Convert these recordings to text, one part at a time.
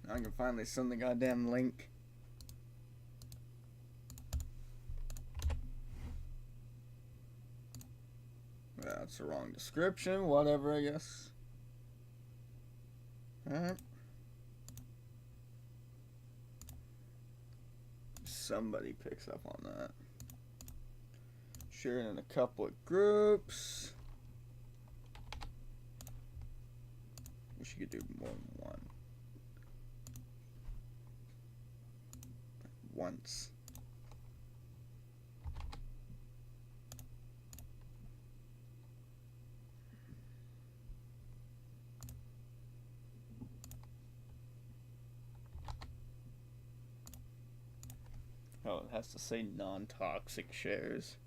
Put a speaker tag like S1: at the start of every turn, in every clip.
S1: I can finally send the goddamn link. That's the wrong description. Whatever, I guess. Alright. Somebody picks up on that. Share it in a couple of groups. Wish you could do more than one. Once. Oh, it has to say non-toxic shares.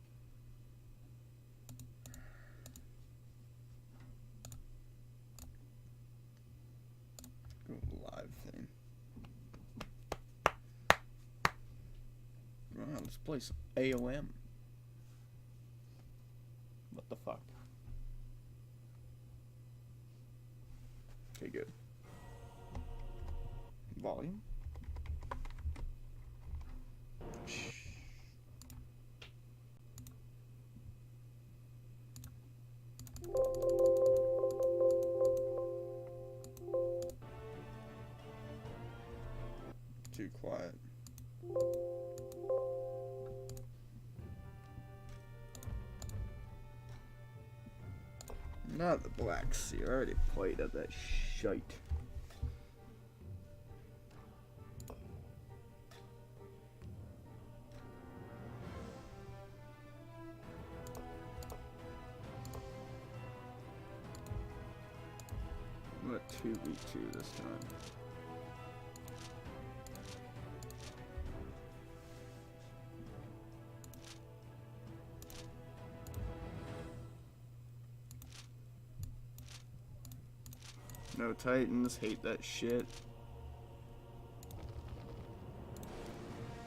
S1: Live thing. Wow, let's play some AOM. What the fuck? Okay, good. Volume. Too quiet. Not the Black Sea. I already played at that shite. I'm at 2v2 this time. No Titans, hate that shit.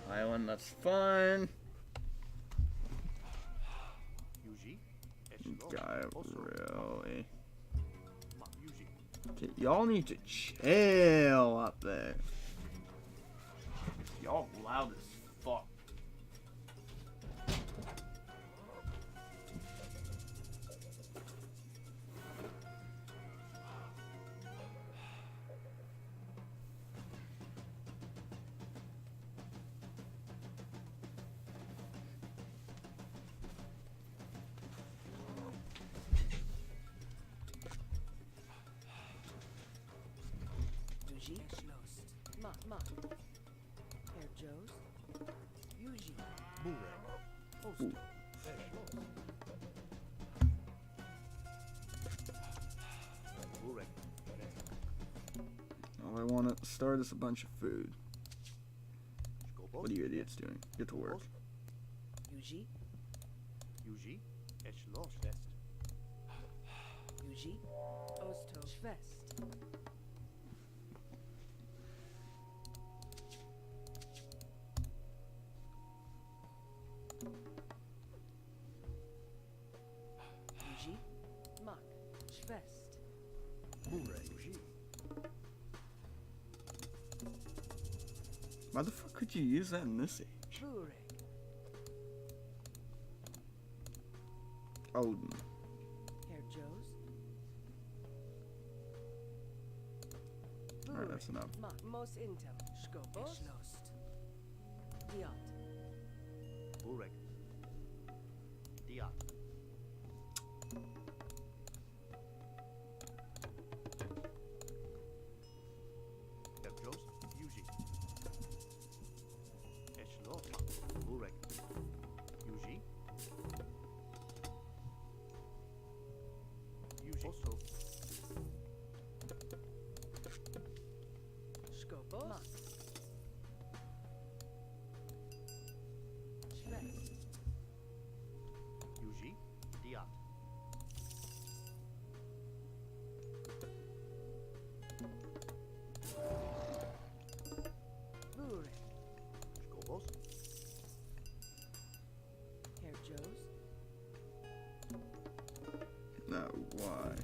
S1: Island, that's fine. Guy, really? Okay, y'all need to chill up there. Y'all loud as fuck. Ooh. All I want at the start is a bunch of food. What are you idiots doing? Get to work. Why the fuck could you use that in this age? Odin. Alright, that's enough. No, why?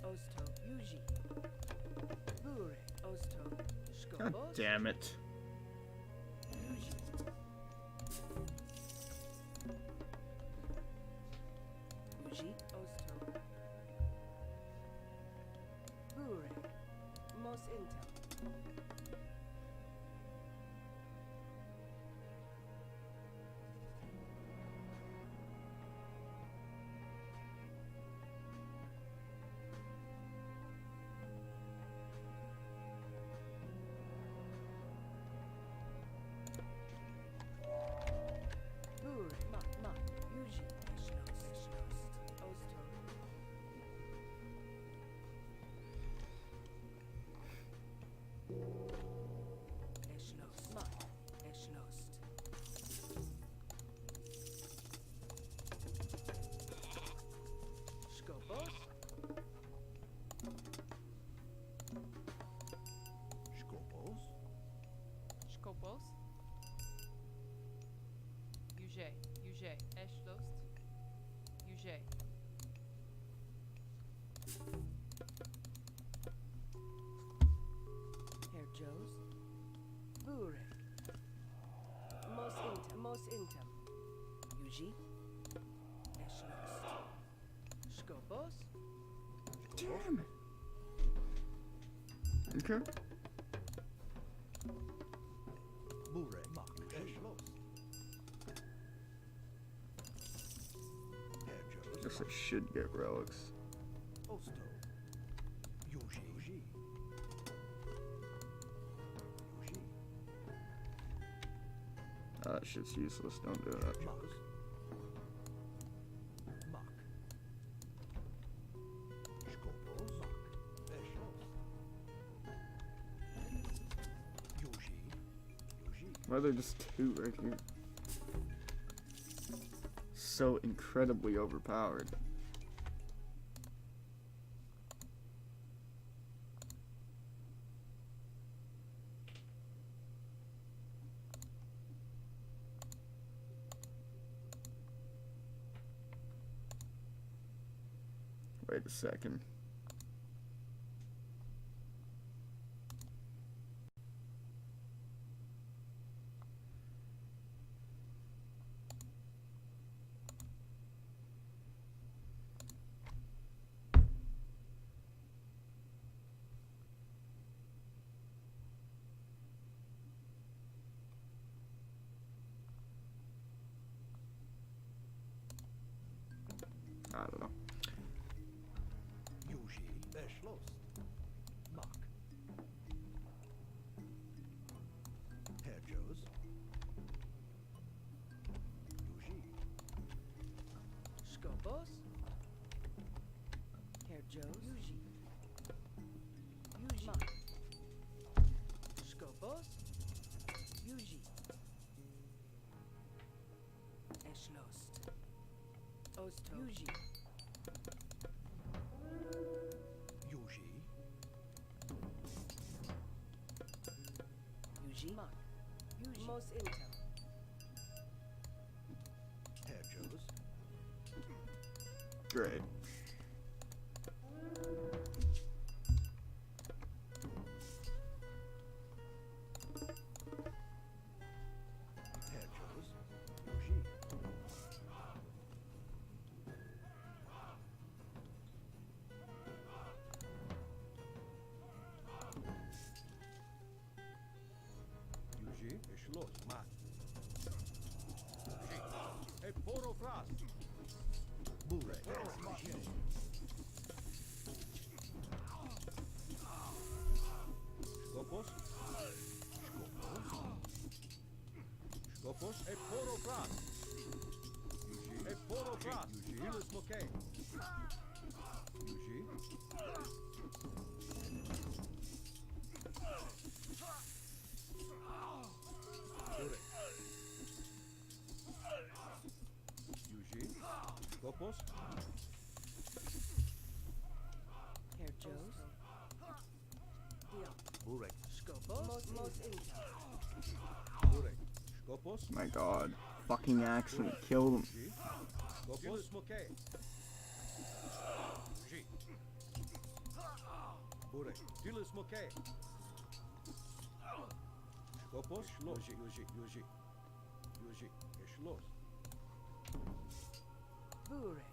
S2: Osto, Yuji. Bure, Osto,
S1: God
S2: Skobos.
S1: damn it.
S2: Yuji. Yuji, Osto. Bure, Mos Intel. Bure, Ma, Yuji, Eshnost, Osto. Eshnost, Ma, Eshnost. Skobos.
S3: Skopos.
S4: Skopos. Yuge, Eshlost. Yuge.
S2: Herr Joes. Bure. Mos Intel. Yuji. Eshnost. Skobos.
S1: Damn it. Okay.
S3: Bure. Mak. Eshlos. Herjos.
S1: Guess I should get relics.
S3: Osto. Yuji. Yuji. Yuji.
S1: That shit's useless. Don't do that.
S3: Herjos. Mak. Skopos. Mak. Eshlos. Yuji. Yuji.
S1: Why are there just two right here? So incredibly overpowered. Wait a second. I don't know.
S3: Yuji. Eshlos. Mak. Herjos. Yuji.
S2: Skobos. Herr Joes. Yuji. Yuji. Ma. Skobos. Yuji. Eshnost. Osto. Yuji.
S3: Yuji.
S2: Yuji. Ma. Yuji. Mos Intel.
S3: Herjos.
S1: Great.
S3: Herjos. Yuji. Yuji. Eshlos. Mak. Yuji. E poro fras. Bure. Yuji. Skopos. Skopos e poro fras. Yuji. E poro fras. Yuji. Ilus mokay. Yuji. Bure. Yuji. Skopos.
S2: Herr Joes. Dion.
S3: Burek.
S2: Skobos. Mos Intel.
S3: Burek. Skopos.
S1: My god. Fucking accident killed him.
S3: Yuji. Skopos. Ilus mokay. Yuji. Bure. Dilis Moke. Skopos. Yuji. Eshlos.
S2: Burek.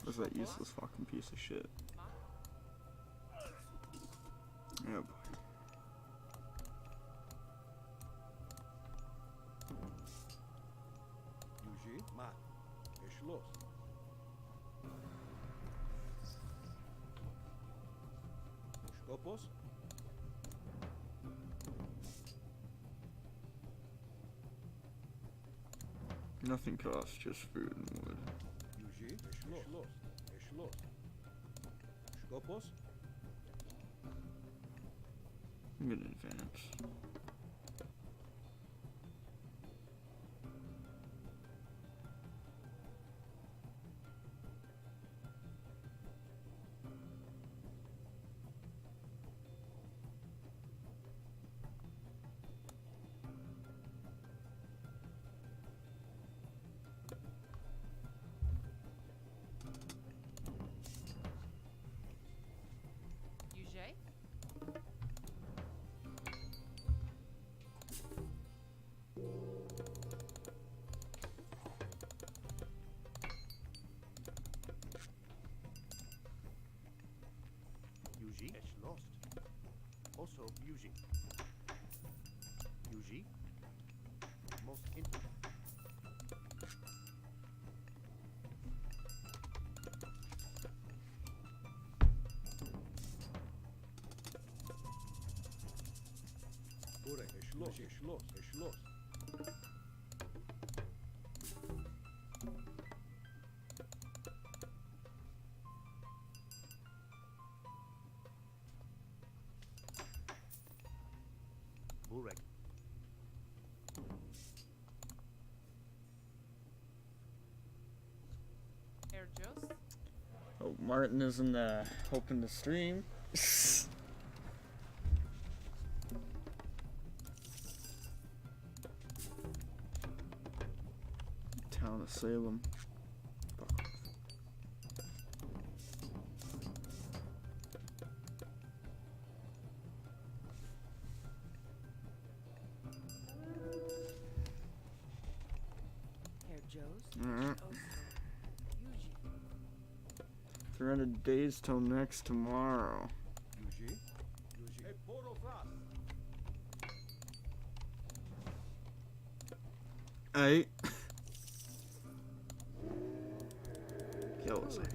S1: What's that useless fucking piece of shit? Oh boy.
S3: Yuji. Mat. Eshlos. Skopos.
S1: Nothing costs, just food and wood.
S3: Yuji. Eshlos. Skopos.
S1: I'm gonna advance.
S4: Yuge.
S5: Yuji is lost. Also Yuji. Yuji. Most interesting.
S3: Bure. Eshlos.
S5: Burek.
S4: Air Jost.
S1: Oh, Martin isn't hoping to stream. Town of Salem. Fuck off.
S2: Herr Joe's.
S1: Alright.
S2: Also. Yuji.
S1: 300 days till next tomorrow.
S3: Yuji. E poro fras.
S1: Hey. Kill his ass.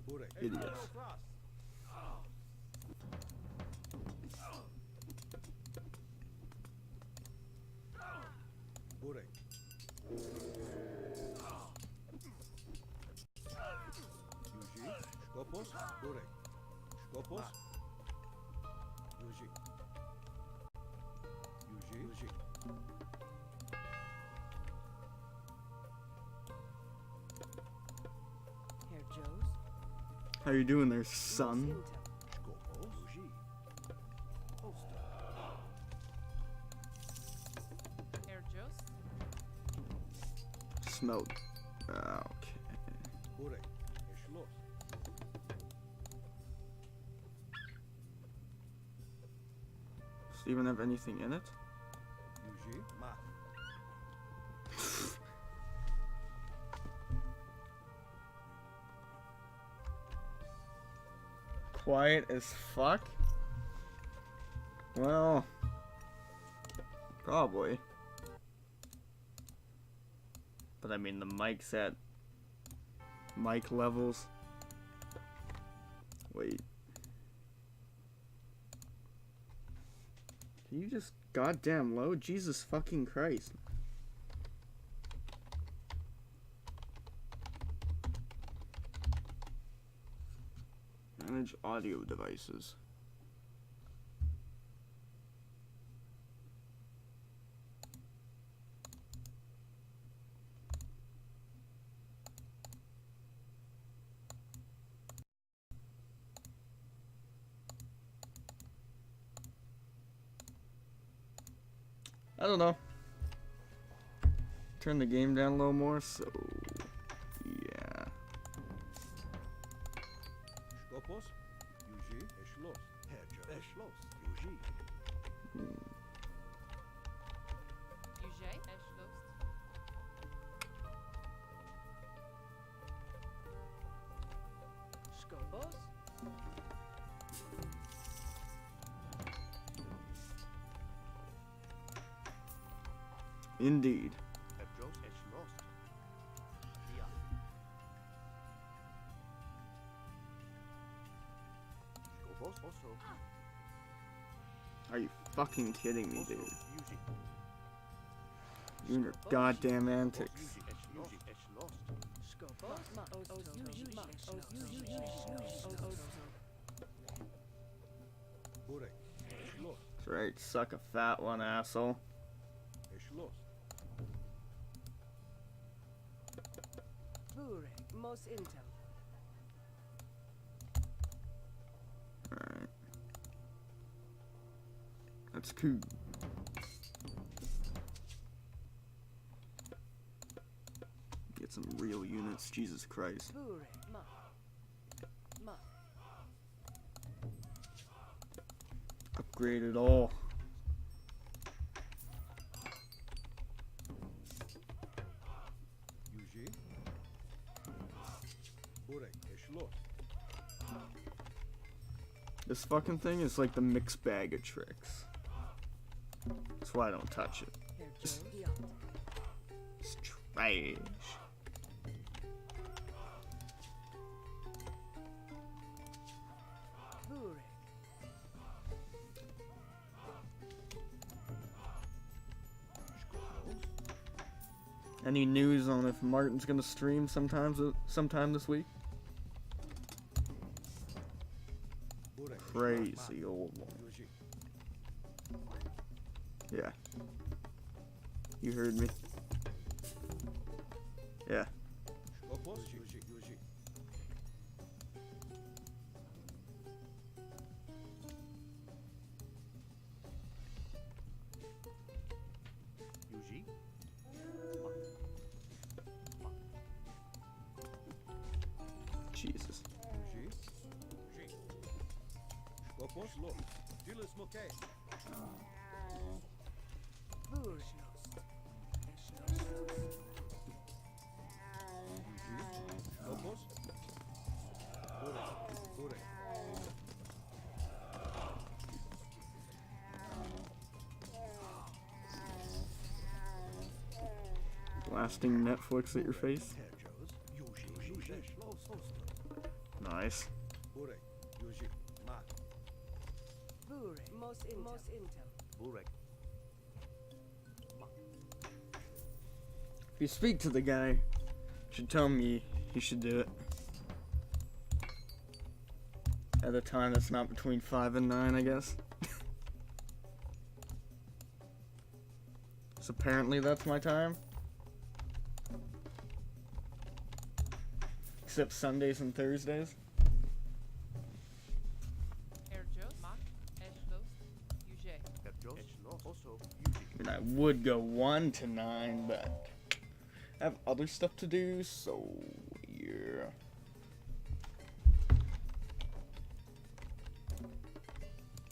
S3: Bure.
S1: Idiots.
S3: Poro fras. Bure. Yuji. Skopos. Bure. Skopos. Yuji.
S2: Herr Joe's.
S1: How you doing there, son?
S2: Intel.
S3: Skopos. Yuji.
S2: Holster.
S4: Air Jost.
S1: Smelt. Okay.
S3: Bure. Eshlos.
S1: Does it even have anything in it?
S3: Yuji. Mat.
S1: Quiet as fuck? Well, probably. But I mean, the mic's at mic levels. Wait. Can you just goddamn load? Jesus fucking Christ. Manage audio devices. I don't know. turn the game down a little more, so yeah.
S3: Skopos, Yuji, Eschloss.
S5: Herr Jost. Schloss. Yuji.
S4: UJ, Eschlost.
S2: Skobos.
S1: Indeed.
S5: Herr Jost. Schloss. Ja. Skobos. Also.
S1: Are you fucking kidding me,
S5: Also.
S1: dude?
S5: Yuji.
S1: You and your goddamn antics.
S5: Yuji. Schloss. Schloss.
S2: Skobos.
S3: Burek, Eschloss.
S1: That's right, suck a fat one, asshole.
S3: Eschloss.
S2: Burek. Mos Intel.
S1: Alright. That's cool. Get some real units, Jesus Christ.
S2: Burek. Ma. Ma.
S1: Upgrade it all.
S3: Yuji. Burek, Eschloss.
S1: This fucking thing is like the mixed bag of tricks. That's why I don't touch it.
S2: Herr Jost. Yacht.
S1: It's trash.
S2: Burek.
S1: Any news on if Martin's gonna stream sometime this week?
S3: Burek,
S1: Crazy old one.
S3: Yuji.
S1: Yeah. You heard me. Yeah.
S3: Skopos, Yuji, Yuji.
S5: Yuji.
S1: Jesus.
S3: Yuji. Yuji. Skopos, Lo. Dilis Mokay.
S2: Burek.
S3: Skopos. Burek, Burek.
S1: Blasting Netflix at your face.
S5: Herr Jost. Yuji. Yuji. Schloss. Also.
S1: Nice.
S3: Burek, Yuji. Mat.
S2: Burek. Mos Intel. Mos Intel.
S5: Burek.
S1: If you speak to the guy, you should tell me he should do it. At a time that's not between 5 and 9, I guess. So apparently that's my time. Except Sundays and Thursdays.
S4: Herr Jost, Mach, Eschlost, UJ.
S5: Herr Jost. Schloss. Also. Yuji.
S1: I mean, I would go 1 to 9, but I have other stuff to do, so yeah.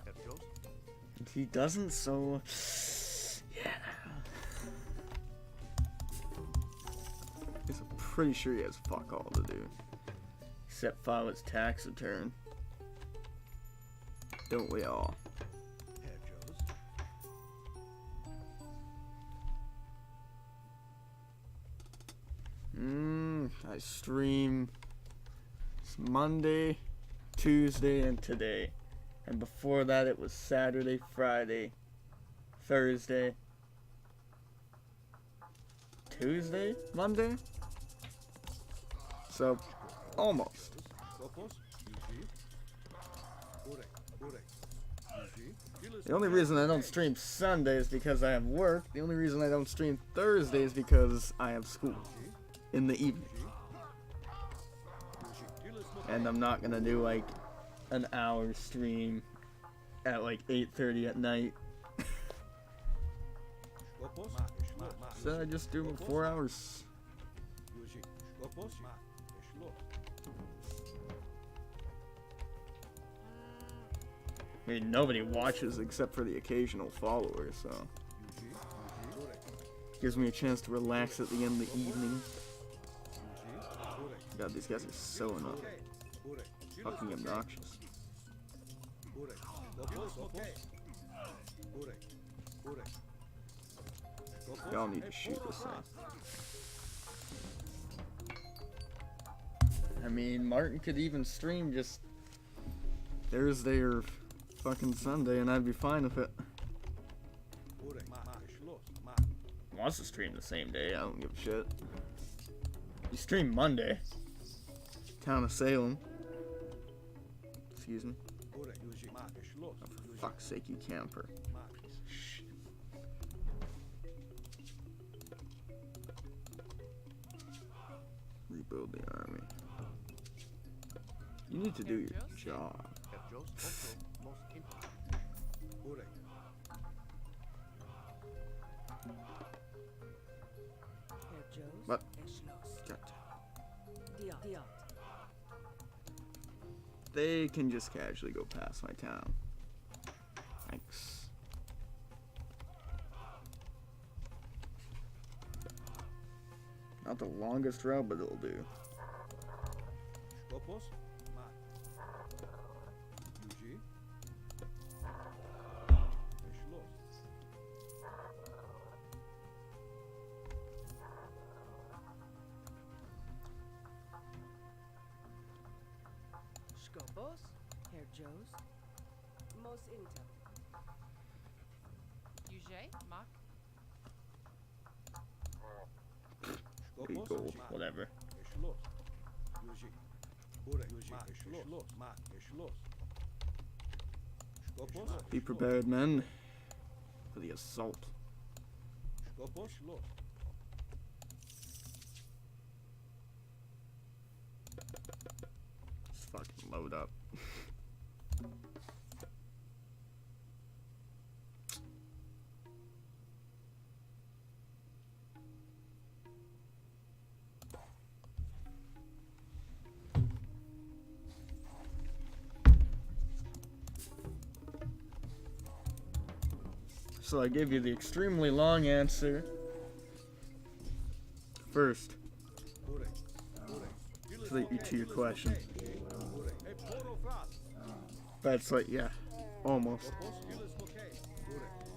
S5: Herr Jost.
S1: If he doesn't, so yeah. Guess I'm pretty sure he has fuck all to do. Except file his tax return. Don't we all?
S5: Herr Jost.
S1: I stream Monday, Tuesday, and today. And before that it was Saturday, Friday, Thursday, Tuesday, Monday? So, almost.
S3: Skopos, Yuji. Burek, Burek. Yuji. Dilis
S1: The only
S3: Mokay.
S1: reason I don't stream Sunday is because I have work. The only reason I don't stream Thursday is because I have school in the evening.
S3: Yuji. Dilis Mokay.
S1: And I'm not gonna do like an hour stream at like 8:30 at night.
S3: Skopos, Mat, Mat, Mat.
S1: Said I just do them in 4 hours.
S3: Yuji. Skopos. Mat. Schloss.
S1: I mean, nobody watches except for the occasional follower, so
S3: Yuji. Correct.
S1: gives me a chance to relax at the end of the evening.
S3: Yuji. Correct.
S1: God, these guys are so annoying.
S3: Correct.
S1: Fucking obnoxious.
S3: Correct. Skopos. Okay. Correct. Correct.
S1: Y'all need to shoot this thing. I mean, Martin could even stream just Thursday or fucking Sunday, and I'd be fine with it.
S3: Correct. Mat. Schloss. Mat.
S1: Wants to stream the same day, I don't give a shit. You stream Monday. Town of Salem. Excuse me.
S3: Correct. Yuji. Mat. Schloss.
S1: Oh, for fuck's sake, you camper.
S3: Mat.
S1: Shit. Rebuild the army. You need to do your job.
S5: Herr Jost also most important.
S3: Correct.
S2: Herr Jost
S1: What?
S2: Schloss.
S1: God.
S2: Diot.
S1: They can just casually go past my town. Thanks. Not the longest route, but it'll do.
S3: Skopos. Mat. Yuji. Schloss.
S2: Skopos. Herr Jost. Most intel.
S4: UJ, Mark,
S1: Big
S3: Skopos.
S1: gold,
S3: Mat.
S1: whatever.
S3: Schloss. Yuji. Correct. Yuji. Mat. Schloss. Mat. Schloss. Skopos.
S1: Be prepared, men, for the assault.
S3: Skopos. Schloss.
S1: Just fucking load up. So I gave you the extremely long answer first
S3: Correct. Correct.
S1: to, to your question.
S3: Correct. Hey, Poro Fras.
S1: That's like, yeah, almost.
S3: Skopos. Gilles Moquet. Correct.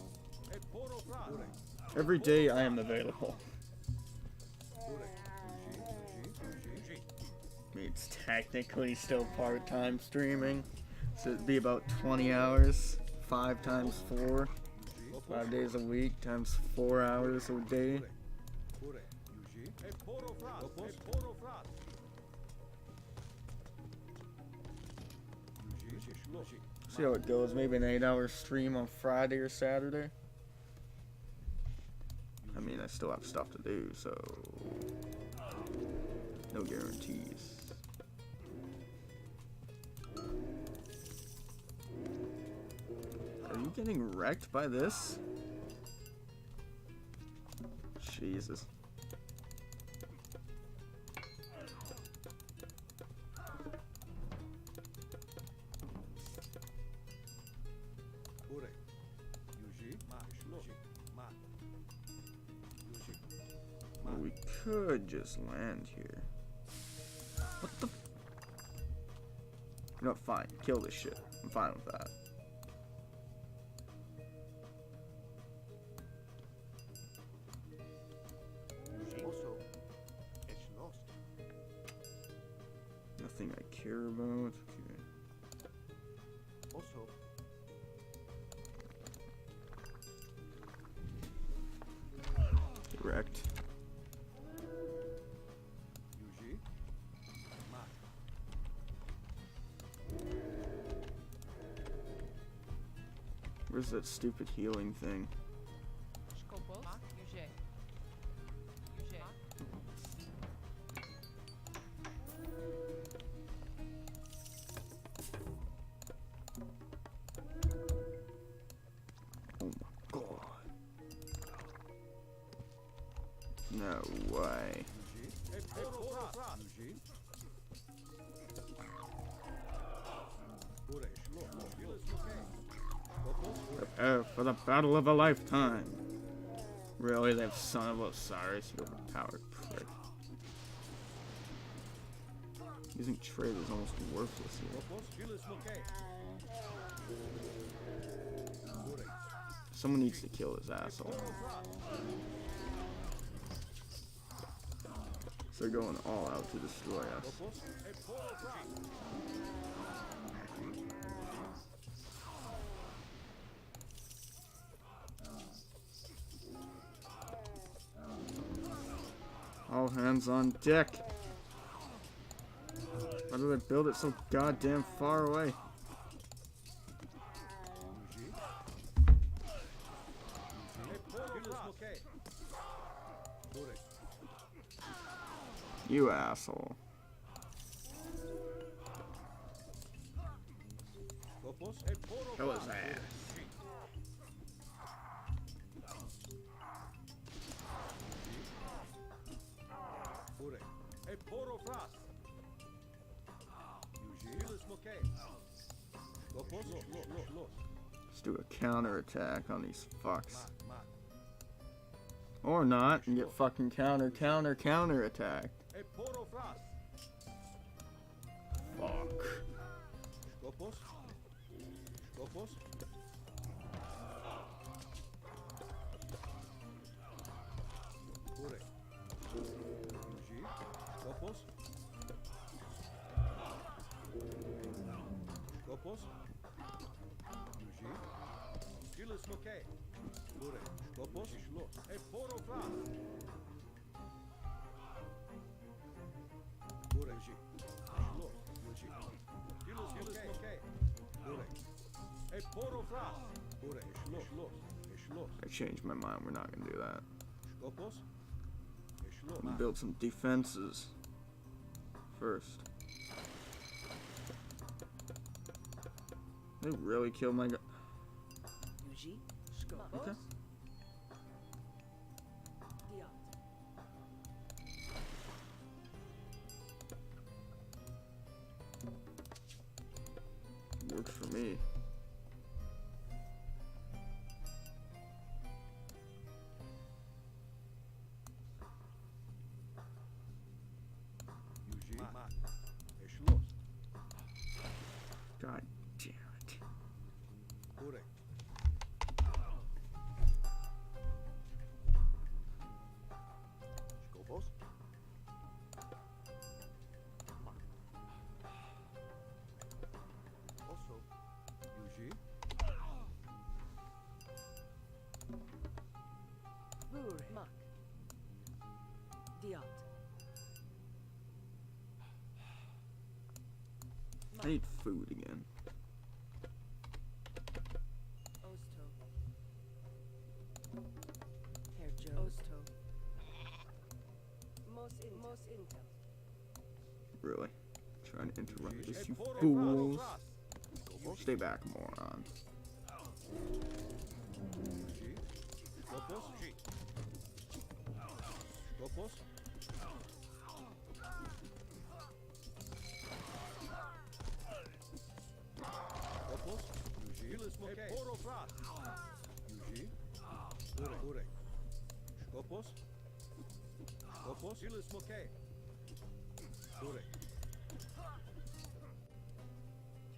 S3: Hey, Poro Fras. Correct.
S1: Every day I am available.
S3: Correct. Yuji.
S1: I mean, it's technically still part-time streaming, so it'd be about 20 hours, 5 times 4, 5 days a week, times 4 hours a day.
S3: Correct. Yuji. Hey, Poro Fras. Hey, Poro Fras. Yuji. Schloss.
S1: See how it goes, maybe an 8-hour stream on Friday or Saturday. I mean, I still have stuff to do, so no guarantees. Are you getting wrecked by this? Jesus.
S3: Correct. Yuji. Mat. Schloss. Mat. Yuji.
S1: Well, we could just land here. What the? You know, fine. Kill this shit. I'm fine with that.
S5: Also, es lost.
S1: Nothing I care about. Okay.
S5: Also,
S1: Correct.
S3: Yuji. Mat.
S1: Where's that stupid healing thing?
S4: Skopos, Mark, UJ. UJ.
S1: Oh my god. No way.
S3: E poro fras. Ure, Schloss. Vieles okay. Skopos.
S1: Prepare for the battle of a lifetime. Really, that son of Osiris, you overpowered prick. Using trade is almost worthless here.
S3: Skopos. Vieles okay. Ure.
S1: Someone needs to kill this asshole.
S3: Poro fras.
S1: So they're going all out to destroy us.
S3: Skopos. E poro fras.
S1: All hands on deck. Why do they build it so goddamn far away? You asshole. Kill his ass. Let's do a counterattack on these fucks. Or not, and get fucking counter attacked. Fuck. I changed my mind, we're not gonna do that. I'm gonna build some defenses first. They really killed my guy. Okay. Works for me. God damn it.
S5: Skopos. Also,
S2: Bur. Mak. Diot.
S1: I need food again.
S2: Osto. Herr Joe. Osto. Mos intel.
S1: Really? Trying to interrupt this, you fools. Stay back, moron.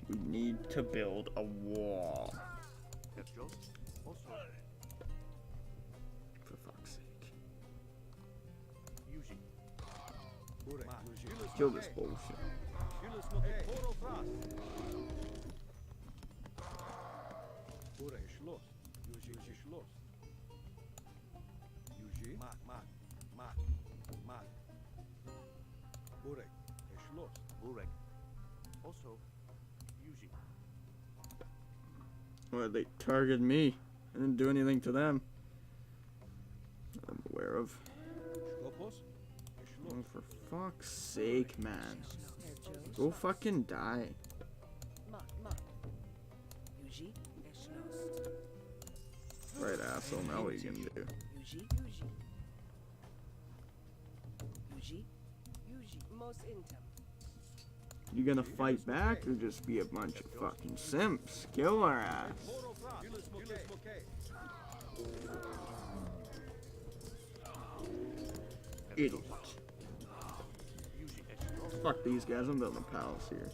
S1: We need to build a wall.
S5: Herr Joe. Also,
S1: For fuck's sake.
S5: using.
S1: Kill this bullshit.
S5: Burek. Also, using.
S1: Well, they targeted me. I didn't do anything to them. That I'm aware of. Oh, for fuck's sake, man.
S2: Herr Joe.
S1: Go fucking die.
S2: Mak. Yuji. Eschlost.
S1: Right, asshole. Now what are you gonna do?
S2: Yuji. Yuji. Yuji. Most intem.
S1: You gonna fight back or just be a bunch of fucking simps? Kill our ass.
S3: Poro Fras. Dilis Mokay.
S1: Idiot.
S5: Using extra lost.
S1: Fuck these guys, I'm building a palace here.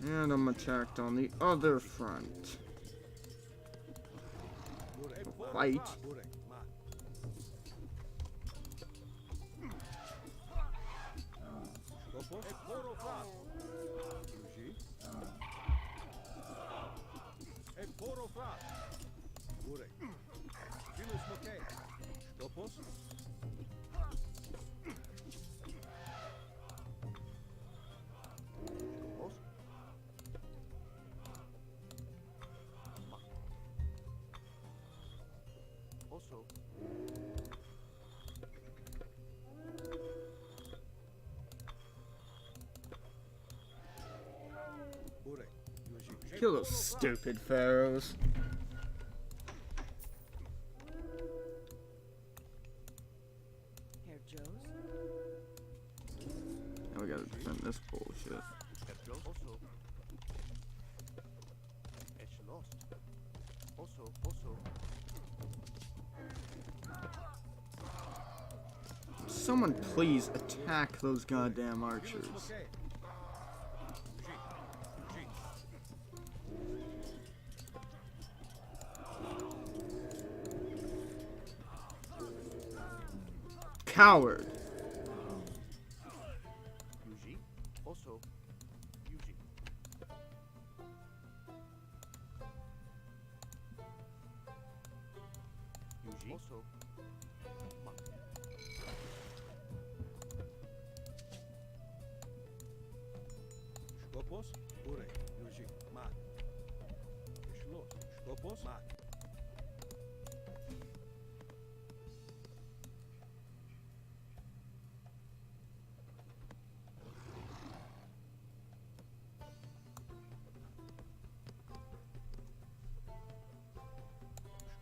S1: And I'm attacked on the other front. Fight.
S3: Burek. Mat. Skopos. Poro Fras. Yuji. Poro Fras. Burek. Dilis Mokay. Skopos.
S5: Skopos. Also,
S3: Burek. Yuji.
S1: Kill those stupid pharaohs.
S2: Herr Joes.
S1: Now we gotta defend this bullshit.
S5: Capture also. Edge lost. Also.
S1: Someone please attack those goddamn archers.
S3: Mokay.
S1: Coward.
S5: Yuji. Also. Yuji. Yuji. Also.
S3: Skopos. Burek. Yuji. Mat. Geschloss. Skopos. Mat.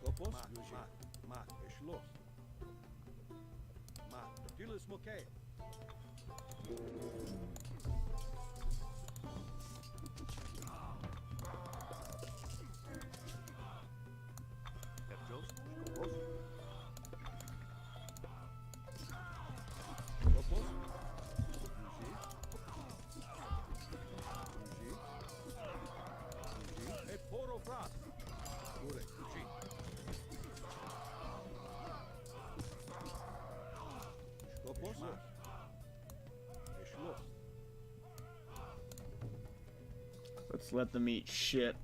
S3: Skopos. Yuji. Mat. Geschloss. Mat. Dilis Mokay.
S5: Capture. Skopos.
S3: Skopos. Yuji. Poro Fras. Burek. Yuji. Skopos. Mat. Geschloss.
S1: Let's let them eat shit.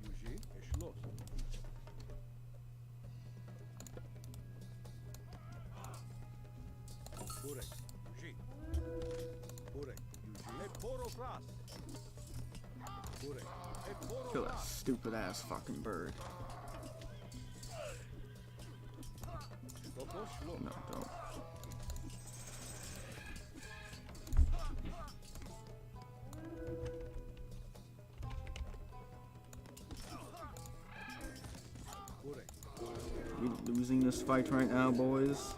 S3: Yuji. Geschloss. Burek. Yuji. Burek. Yuji. Poro Fras. Burek. Poro
S1: Kill that
S3: Fras.
S1: stupid ass fucking bird.
S3: Skopos. Schloss.
S1: No, don't.
S3: Burek.
S1: We losing this fight right now, boys.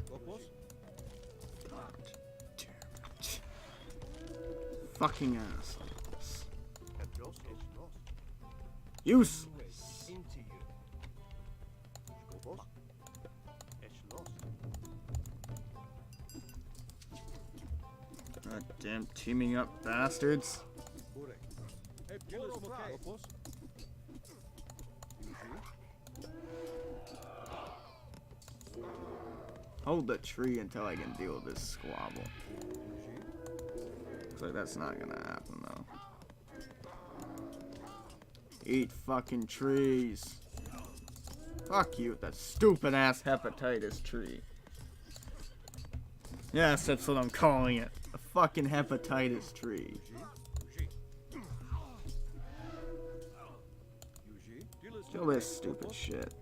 S3: Skopos.
S1: Fucking assholes.
S5: Capture. Edge lost.
S1: Useless.
S5: Into you. Skopos. Edge lost.
S1: Goddamn teaming up bastards.
S3: Burek. Poro Fras. Skopos. Yuji.
S1: Hold the tree until I can deal with this squabble.
S3: Yuji.
S1: Looks like that's not gonna happen though. Eat fucking trees. Fuck you with that stupid ass hepatitis tree. Yes, that's what I'm calling it. A fucking hepatitis tree.
S3: Yuji.
S1: Kill this stupid shit.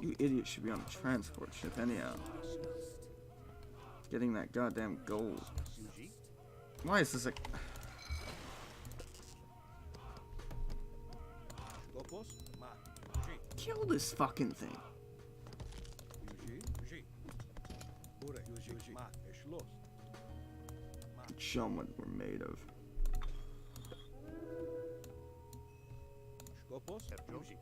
S1: You idiot should be on a transport ship anyhow. Getting that goddamn gold.
S5: Yuji.
S1: Why is this a...
S3: Skopos. Mat. Yuji.
S1: Kill this fucking thing.
S3: Yuji. Yuji. Ure. Yuji. Yuji. Mat. Schloss.
S1: Show 'em what we're made of.
S3: Skopos.
S5: Yuji.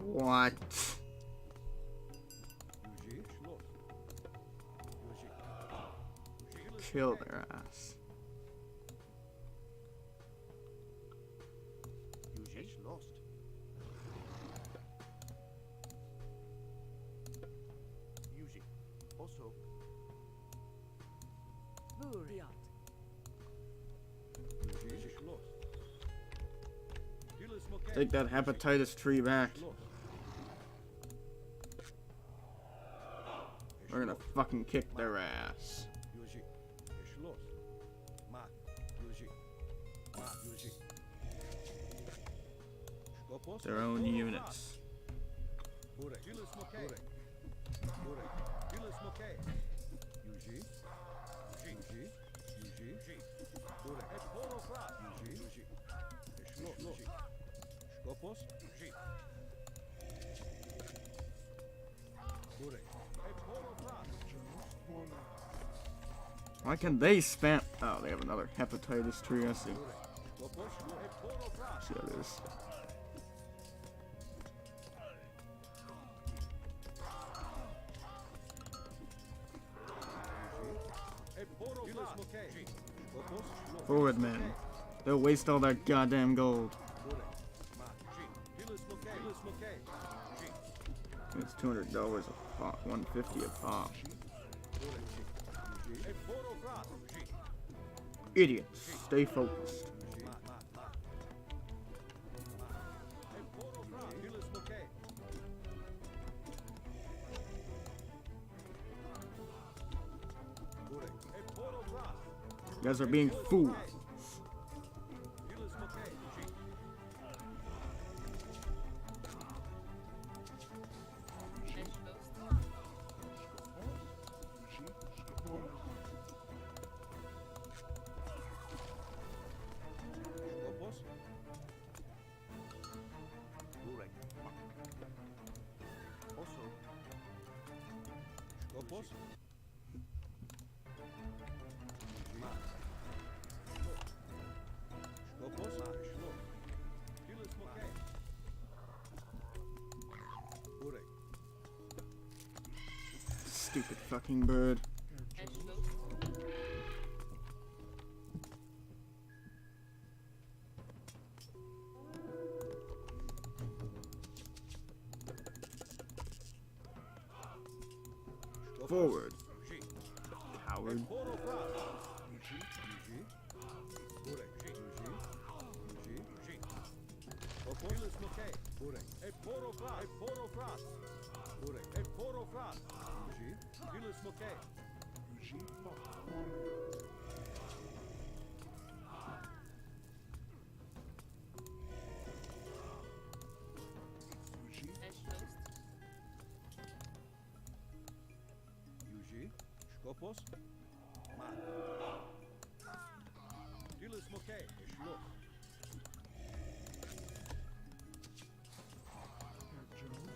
S1: What?
S3: Yuji. Schloss. Yuji.
S1: Kill their ass.
S5: Yuji. Lost. Yuji. Also.
S2: Buriat.
S3: Yuji. Schloss. Dilis Mokay.
S1: Take that hepatitis tree back.
S3: Schloss.
S1: We're gonna fucking kick their ass.
S3: Yuji. Schloss. Mat. Yuji. Mat. Yuji. Skopos.
S1: Their own units.
S3: Ure. Dilis Mokay. Ure. Dilis Mokay. Yuji. Yuji. Yuji. Yuji. Ure. Eporofrat. Yuji. Yuji. Schloss. Yuji. Skopos. Yuji. Ure. Eporofrat.
S1: Why can they spam? Oh, they have another hepatitis tree. I see.
S3: Skopos. Eporofrat.
S1: See how it is.
S3: Eporofrat. Mokay. Skopos. Schloss.
S1: Forward, man. They'll waste all that goddamn gold.
S3: Ure. Mat. Yuji. Dilis Mokay. Dilis Mokay. Yuji.
S1: It's $200 a pop, 150 a pop.
S3: Eporofrat. Yuji.
S1: Idiots, stay focused.
S3: Mat. Mat. Mat. Eporofrat. Dilis Mokay. Ure. Eporofrat.
S1: You guys are being fooled.
S3: Dilis Mokay. Yuji.
S4: Erschlossen.
S3: Skopos.
S5: Burek. Also.
S3: Skopos. Mat. Skopos. Mat. Schloss. Dilis Mokay. Ure.
S1: Stupid fucking bird.
S4: Erschlossen.
S3: Skopos.
S1: Forward,
S3: Yuji.
S1: coward.
S3: Eporofrat. Yuji. Yuji. Ure. Yuji. Yuji. Yuji. Skopos. Dilis Mokay. Ure. Eporofrat. Eporofrat. Ure. Eporofrat. Yuji. Dilis Mokay.
S4: Erschlossen.
S3: Yuji. Skopos. Mat. Dilis Mokay. Schloss.
S4: Erschlossen.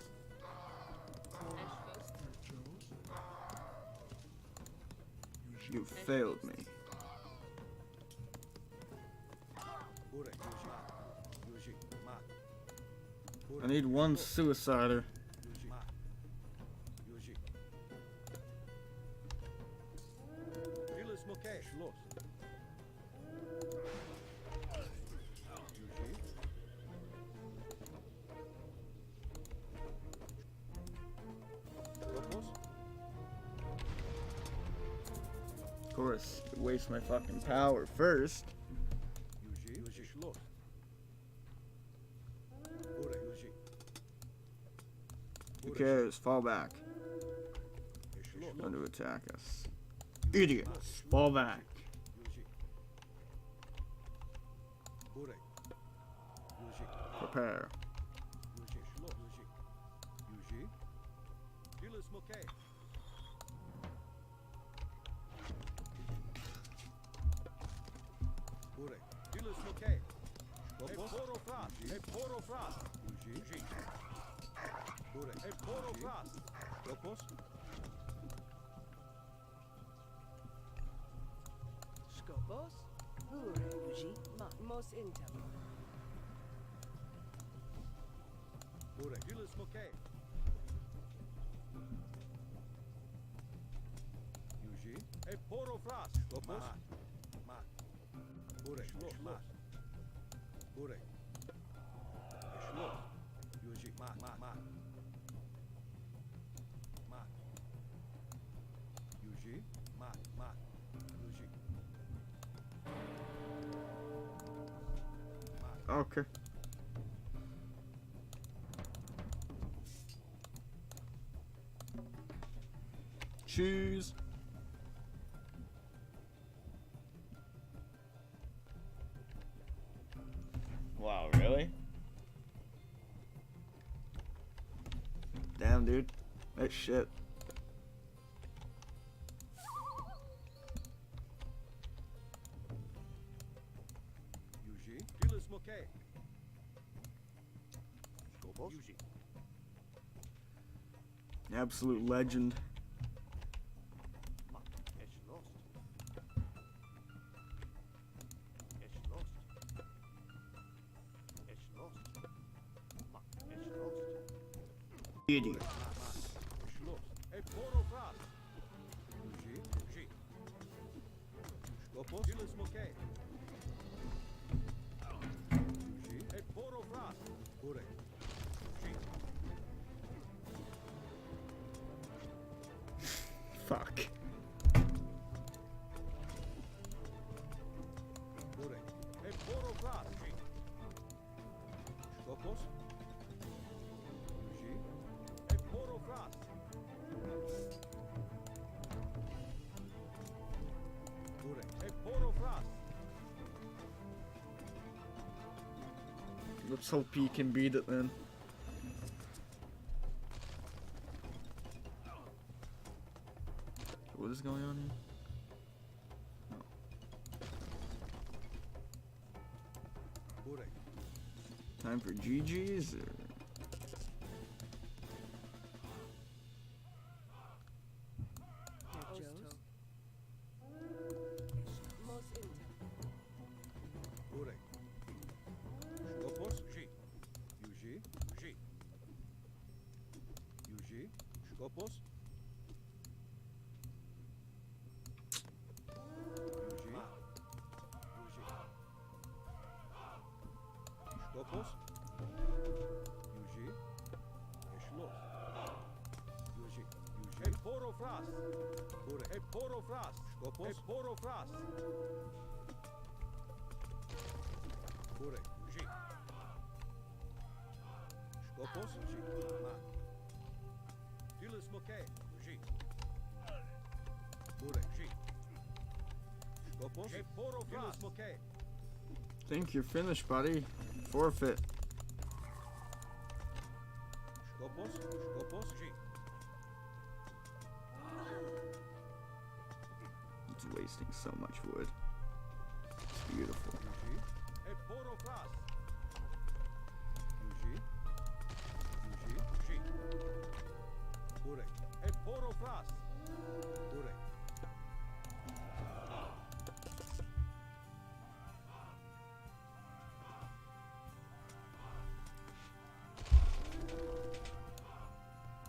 S1: You failed me.
S3: Ure. Yuji. Mat. Ure.
S1: I need one suicider.
S3: Yuji. Mat. Yuji. Dilis Mokay. Schloss. Yuji. Skopos.
S1: Of course, waste my fucking power first.
S3: Yuji. Yuji. Schloss. Ure. Yuji.
S1: Who cares? Fall back.
S3: Schloss.
S1: Trying to attack us. Idiots, fall back.
S3: Yuji. Ure.
S1: Prepare.
S3: Yuji, Schloss. Yuji. Dilis Mokay. Burek. Dilis Mokay. E poro fras. E poro fras. Yuji. Burek. E poro fras. Skopos.
S2: Skopos. Hure Yuji. Mos Intel.
S3: Burek. Dilis Mokay. Yuji. E poro fras. Skopos. Mat. Burek. Schloss. Burek. Schloss. Yuji. Mat. Yuji. Mat. Yuji.
S1: Okay. Choose. Wow, really? Damn, dude. That shit.
S3: Yuji. Dilis Mokay.
S5: Skopos.
S3: Yuji.
S1: Absolute legend.
S5: Mat. Es lost. Es lost. Es lost. Mat. Es lost.
S1: Idiot.
S3: Schloss. E poro fras. Yuji. Skopos. Dilis Mokay. Yuji. E poro fras. Burek. Yuji.
S1: Fuck.
S3: Burek. E poro fras. Skopos. Yuji. E poro fras. Burek. E poro fras.
S1: Let's hope he can beat it then. What is going on here?
S3: Burek.
S1: Time for GG's? Or...
S2: Joe's. Mos Intel.
S3: Burek. Skopos. Yuji. Yuji. Skopos. Yuji. Skopos. Yuji. Schloss. Yuji. E poro fras. Burek. E poro fras. Skopos. E poro fras. Burek. Yuji. Skopos. Yuji. Mat. Dilis Mokay. Yuji. Burek. Yuji. Skopos. E poro fras. Dilis Mokay.
S1: Think you're finished, buddy. Forfeit.
S3: Skopos. Skopos. Yuji.
S1: It's wasting so much wood. It's beautiful.
S3: Yuji. E poro fras. Yuji. Yuji. Burek. E poro fras. Burek.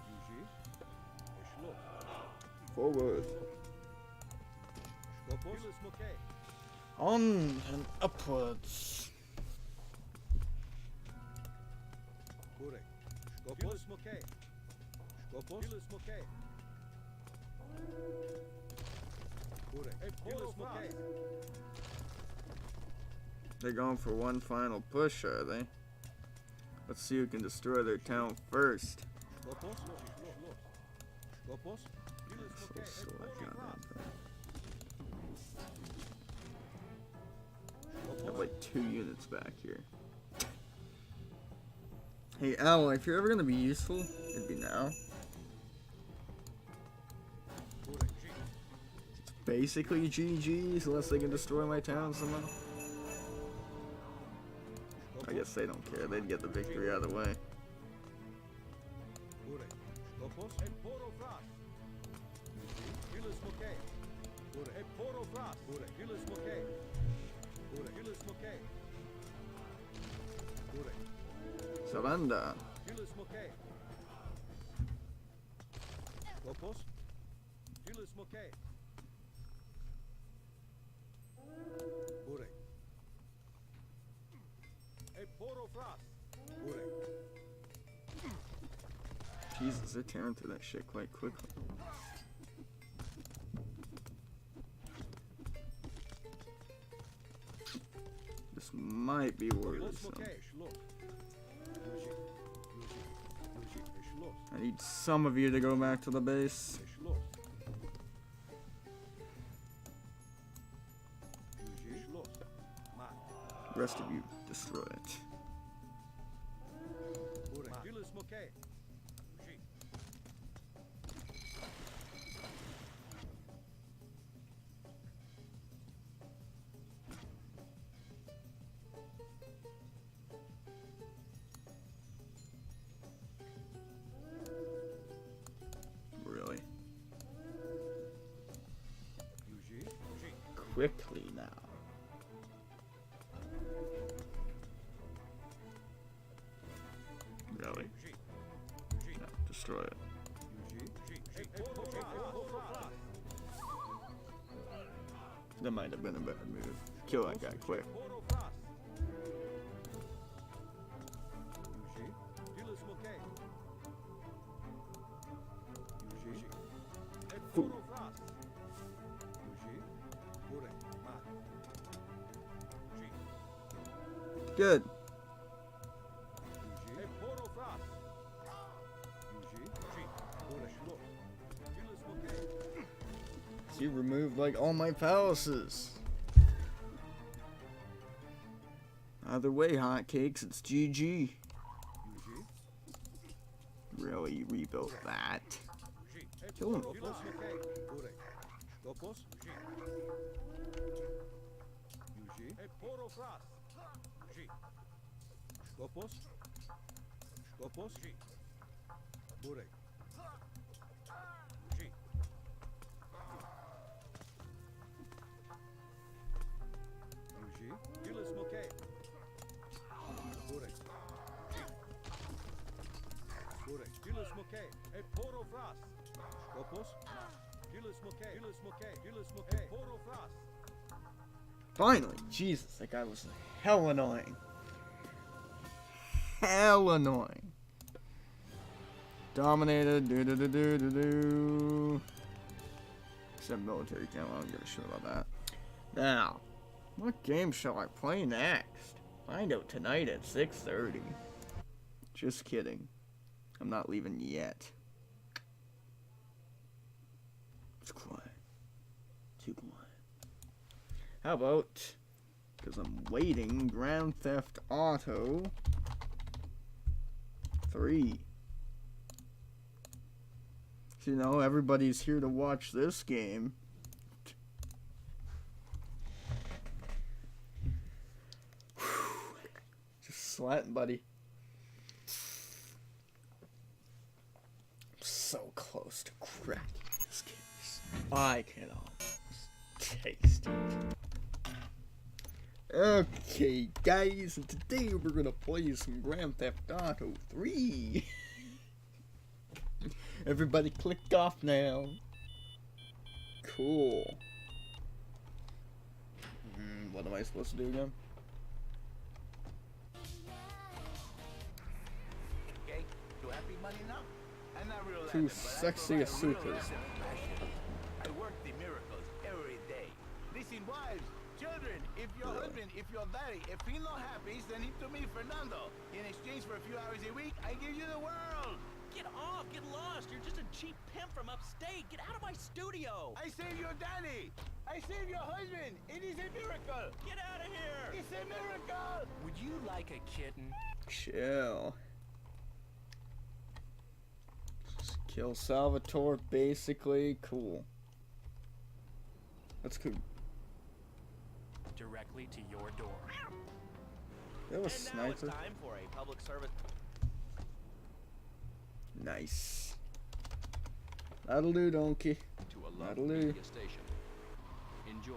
S3: Yuji. E schloss.
S1: Forward.
S3: Skopos. Dilis Mokay.
S1: On and upwards.
S3: Burek. Skopos. Dilis Mokay. Skopos. Dilis Mokay. Burek. E poro fras.
S1: They're going for one final push, are they? Let's see who can destroy their town first.
S3: Skopos. Skopos. Dilis
S1: So
S3: Mokay. E
S1: slow,
S3: poro
S1: goddamn
S3: fras.
S1: thing. I have
S3: Skopos.
S1: like 2 units back here. Hey, Owl, if you're ever gonna be useful, it'd be now. Basically GG's unless they can destroy my town somehow. I guess they don't care, they'd get the victory out of the way. Surrender. Jesus, they're tearing through that shit quite quickly. This might be worrisome. I need some of you to go back to the base. The rest of you destroy it. Really? Quickly now. Really? No, destroy it. That might have been a better move. Kill that guy quick. Ooh. Good. You removed like all my palaces. Either way, hotcakes, it's GG. Really, you rebuilt that? Kill him. Finally, Jesus, that guy was hell annoying. Hell annoying. Dominated, do. Except military camp, I don't give a shit about that. Now, what game shall I play next? Find out tonight at 6:30. Just kidding. I'm not leaving yet. It's quiet. Too quiet. How about, because I'm waiting, Grand Theft Auto 3. So, you know, everybody's here to watch this game. Just sweating, buddy. I'm so close to cracking this case. I can almost taste it. Okay, guys, and today we're gonna play some Grand Theft Auto 3. Everybody clicked off now. Cool. What am I supposed to do again?
S5: Okay, you happy money now? I'm not real
S1: Two sexy Asukas.
S5: I work the miracles every day. Listen, wives, children, if your husband, if your daddy, if he's not happy, send him to me, Fernando. In exchange for a few hours a week, I give you the world.
S6: Get off! Get lost! You're just a cheap pimp from upstate! Get out of my studio!
S5: I save your daddy. I save your husband. It is a miracle.
S6: Get out of here!
S5: It's a miracle.
S6: Would you like a kitten?
S1: Chill. Kill Salvatore, basically. Cool. That's cool.
S6: Directly to your door.
S1: That was
S7: And now it's
S1: sniper.
S7: time for a public service.
S1: Nice. That'll do, donkey.
S8: To a
S1: That'll
S8: local
S1: do.
S8: media station. Enjoy.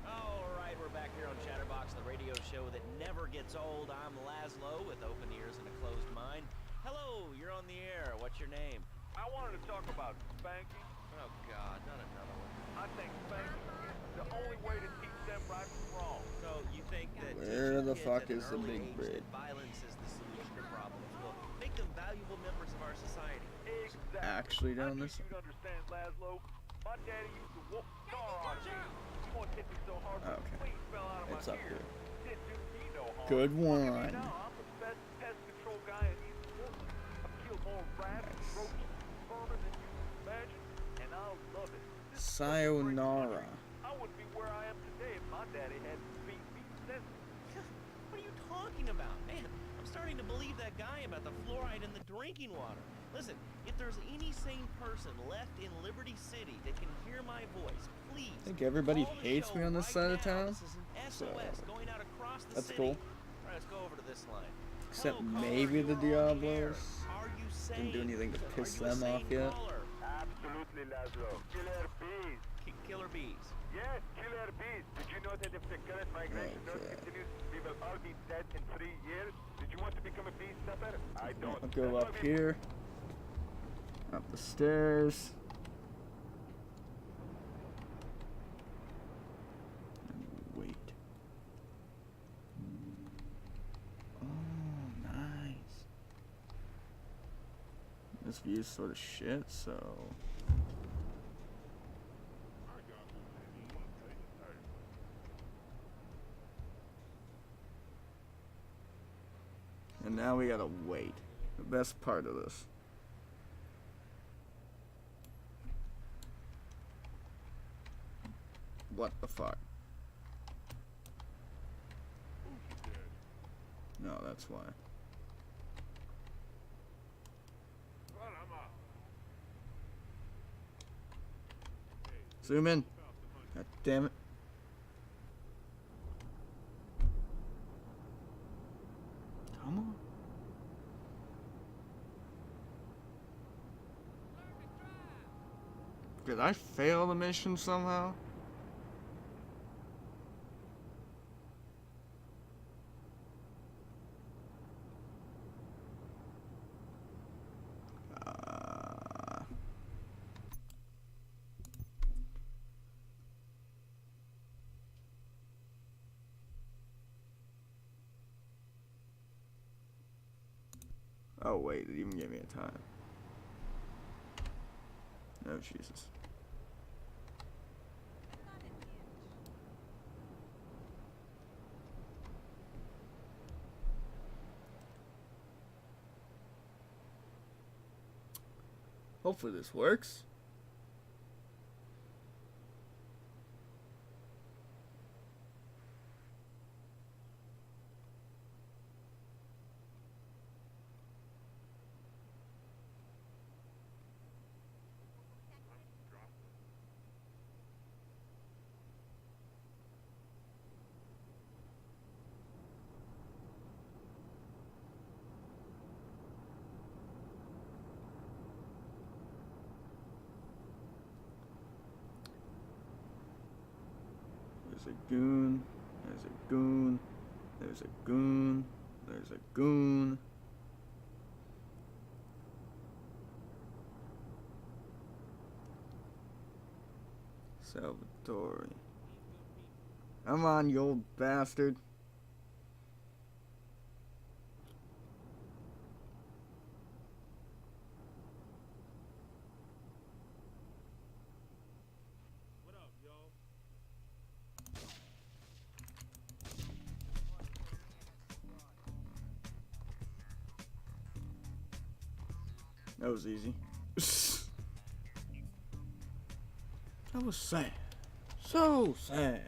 S7: Alright, we're back here on Chatterbox, the radio show that never gets old. I'm Laszlo with open ears and a closed mind. Hello, you're on the air. What's your name?
S3: I wanted to talk about spanking.
S7: Oh God, not another one.
S3: I think spanking is the only way to teach them right from wrong.
S7: So you think that
S1: Where
S7: teaching
S1: the
S7: kids
S1: fuck
S7: at an
S1: is the
S7: early
S1: big
S7: age
S1: bread?
S7: that violence is the solution to problems will make them valuable members of our society?
S3: Exactly.
S1: Actually down
S3: I
S1: this.
S3: need you to understand, Laszlo. My daddy used to whoop tar on me. He once hit me so hard my
S1: Okay.
S3: spleen fell out of
S1: It's
S3: my
S1: up
S3: ear.
S1: here.
S3: Didn't do me no harm.
S1: Good
S3: Look at me
S1: one.
S3: now. I'm the best pest control guy in East Portland. I've killed more rats,
S1: Nice.
S3: roaches, and vermin than you can imagine, and I love it. This is
S1: Sayonara.
S3: I wouldn't be where I am today if my daddy hadn't beat me senseless.
S7: What are you talking about? Man, I'm starting to believe that guy about the fluoride in the drinking water. Listen, if there's any sane person left in Liberty City that can hear my voice, please.
S1: I think everybody
S7: call the
S1: hates
S7: show
S1: me on this
S7: right
S1: side of
S7: now.
S1: town.
S7: This is an
S1: so
S7: SOS going out across the
S1: that's
S7: city.
S1: cool.
S7: All right, let's go over to this line.
S1: Except
S7: Hello, caller,
S1: maybe
S7: you
S1: the
S7: are on the air.
S1: Diablos.
S7: Are you
S1: Didn't do
S7: sane?
S1: anything to
S7: Are
S1: piss
S7: you a
S1: them off
S7: sane
S1: yet.
S7: caller?
S3: Absolutely, Laszlo. Killer bees.
S7: Killer bees.
S3: Yes, killer bees. Did you know that if the current migration rate
S1: Okay.
S3: continues, we will all be dead in 3 years? Did you want to become a bee stepper? I don't.
S1: I'll go
S3: That's
S1: up
S3: why we-
S1: here. Up the stairs. And wait. Oh, nice. This view is sort of shit, so. And now we gotta wait. The best part of this. What the fuck? No, that's why. Zoom in. God damn it. Come on. Did I fail the mission somehow? Oh wait, it even gave me a time. Oh Jesus. Hopefully this works. There's a goon, there's a goon, there's a goon, there's a goon. Salvatore. Come on, you old bastard.
S3: What up, y'all?
S1: That was easy. That was sad. So sad.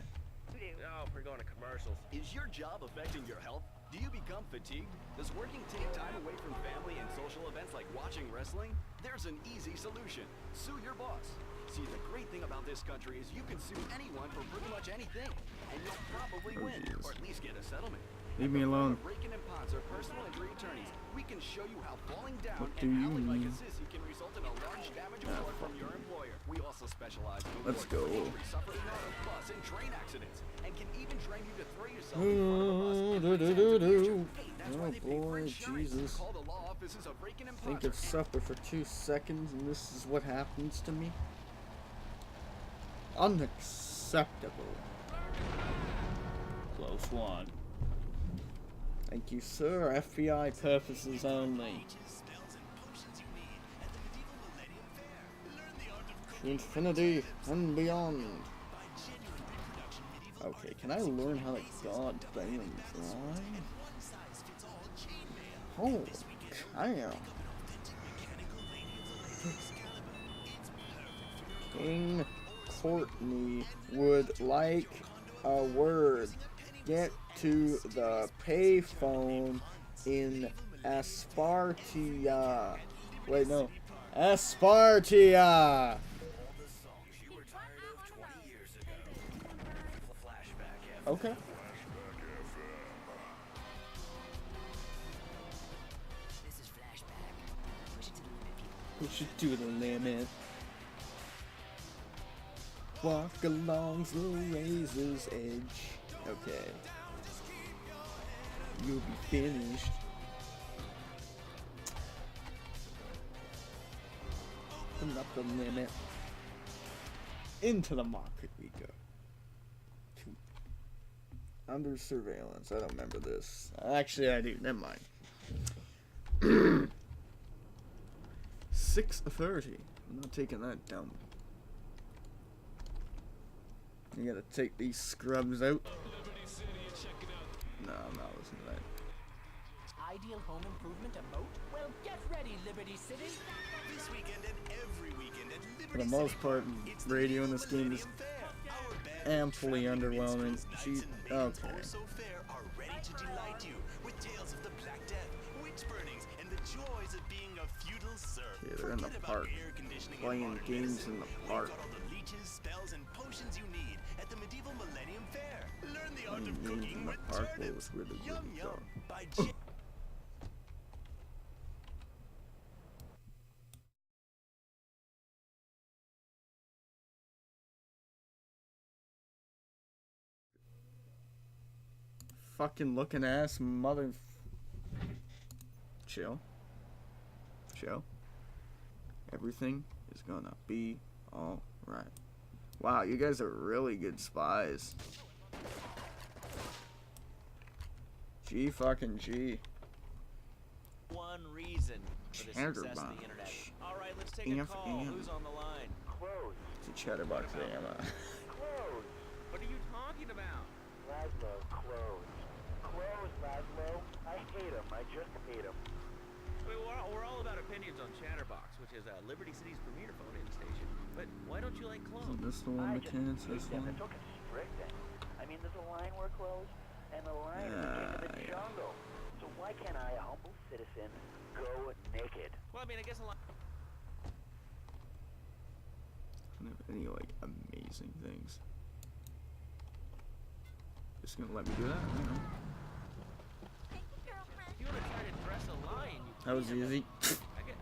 S7: Oh, we're going to commercials.
S9: Is your job affecting your health? Do you become fatigued? Does working take time away from family and social events like watching wrestling? There's an easy solution. Sue your boss. See, the great thing about this country is you can sue anyone for pretty much anything, and you'll probably win, or at least get a settlement.
S1: Leave me alone.
S9: Rakin and Ponce are personal injury attorneys. We can show you how falling down
S1: What do
S9: and
S1: you
S9: howling like a
S1: mean?
S9: sissy can result in a large damage award from your employer. We also specialize in
S1: Let's
S9: awards for
S1: go.
S9: injuries suffered in auto, bus, and train accidents, and can even train you to throw yourself in front of a bus and pretend to be injured. Hey, that's why
S1: Oh
S9: they pay for
S1: boy,
S9: insurance.
S1: Jesus.
S9: Call the law offices of Rakin and
S1: I think
S9: Ponce.
S1: it's supper for 2 seconds, and this is what happens to me. Unacceptable. Close one. Thank you, sir. FBI purposes only. To infinity and beyond. Okay, can I learn how to goddamn fly? Oh, damn. King Courtney would like a word. Get to the payphone in Aspartia. Wait, no. Aspartia! Okay. Push it to the limit. Walk along the razor's edge. Okay. You'll be finished. Open up the limit. Into the market we go. Under surveillance. I don't remember this. Actually, I do. Never mind. 6:30. I'm not taking that down. You gotta take these scrubs out. No, I'm not listening to that.
S10: Ideal home improvement emote? Well, get ready, Liberty City.
S5: This weekend and every weekend at
S1: For the most part, radio in this game is amply underwhelming. Okay.
S5: So fair are ready to delight you with tales of the Black Death, witch burnings, and the joys of being a feudal serf.
S1: Yeah, they're in the
S5: Forget
S1: park,
S5: about air conditioning and
S1: playing
S5: modern
S1: games
S5: medicine.
S1: in the
S5: We've
S1: park.
S5: got all the leeches, spells, and potions you need at the Medieval Millennium Fair. Learn the art
S1: Playing
S5: of
S1: games
S5: cooking
S1: in the
S5: with
S1: park
S5: turnips.
S1: was really
S5: Yum
S1: good,
S5: yum.
S1: though.
S5: By
S1: Fucking looking ass mother. Chill. Chill. Everything is gonna be alright. Wow, you guys are really good spies. G fucking G.
S7: One reason for the success of
S1: Chatterbox.
S7: the internet. All right, let's take a call.
S1: FM.
S7: Who's on the line?
S2: Close.
S1: It's a chatterbox Emma.
S2: Close.
S7: What are you talking about?
S2: Laszlo, close. Close, Laszlo. I hate him. I just hate him.
S7: I mean, we're all about opinions on Chatterbox, which is Liberty City's premier phone-in station. But why don't you like clones?
S1: Isn't this the one
S2: I
S1: the
S2: just
S1: cans?
S2: hate
S1: This
S2: them.
S1: one?
S2: They're so constricting. I mean, there's a line where close, and the line is into the
S1: Yeah.
S2: jungle. So why can't I, a humble citizen, go naked?
S7: Well, I mean, I guess a lot.
S1: Don't have any like amazing things. Just gonna let me do that? I don't know.
S7: If you want to try to dress a lion, you
S1: That was
S7: can,
S1: easy.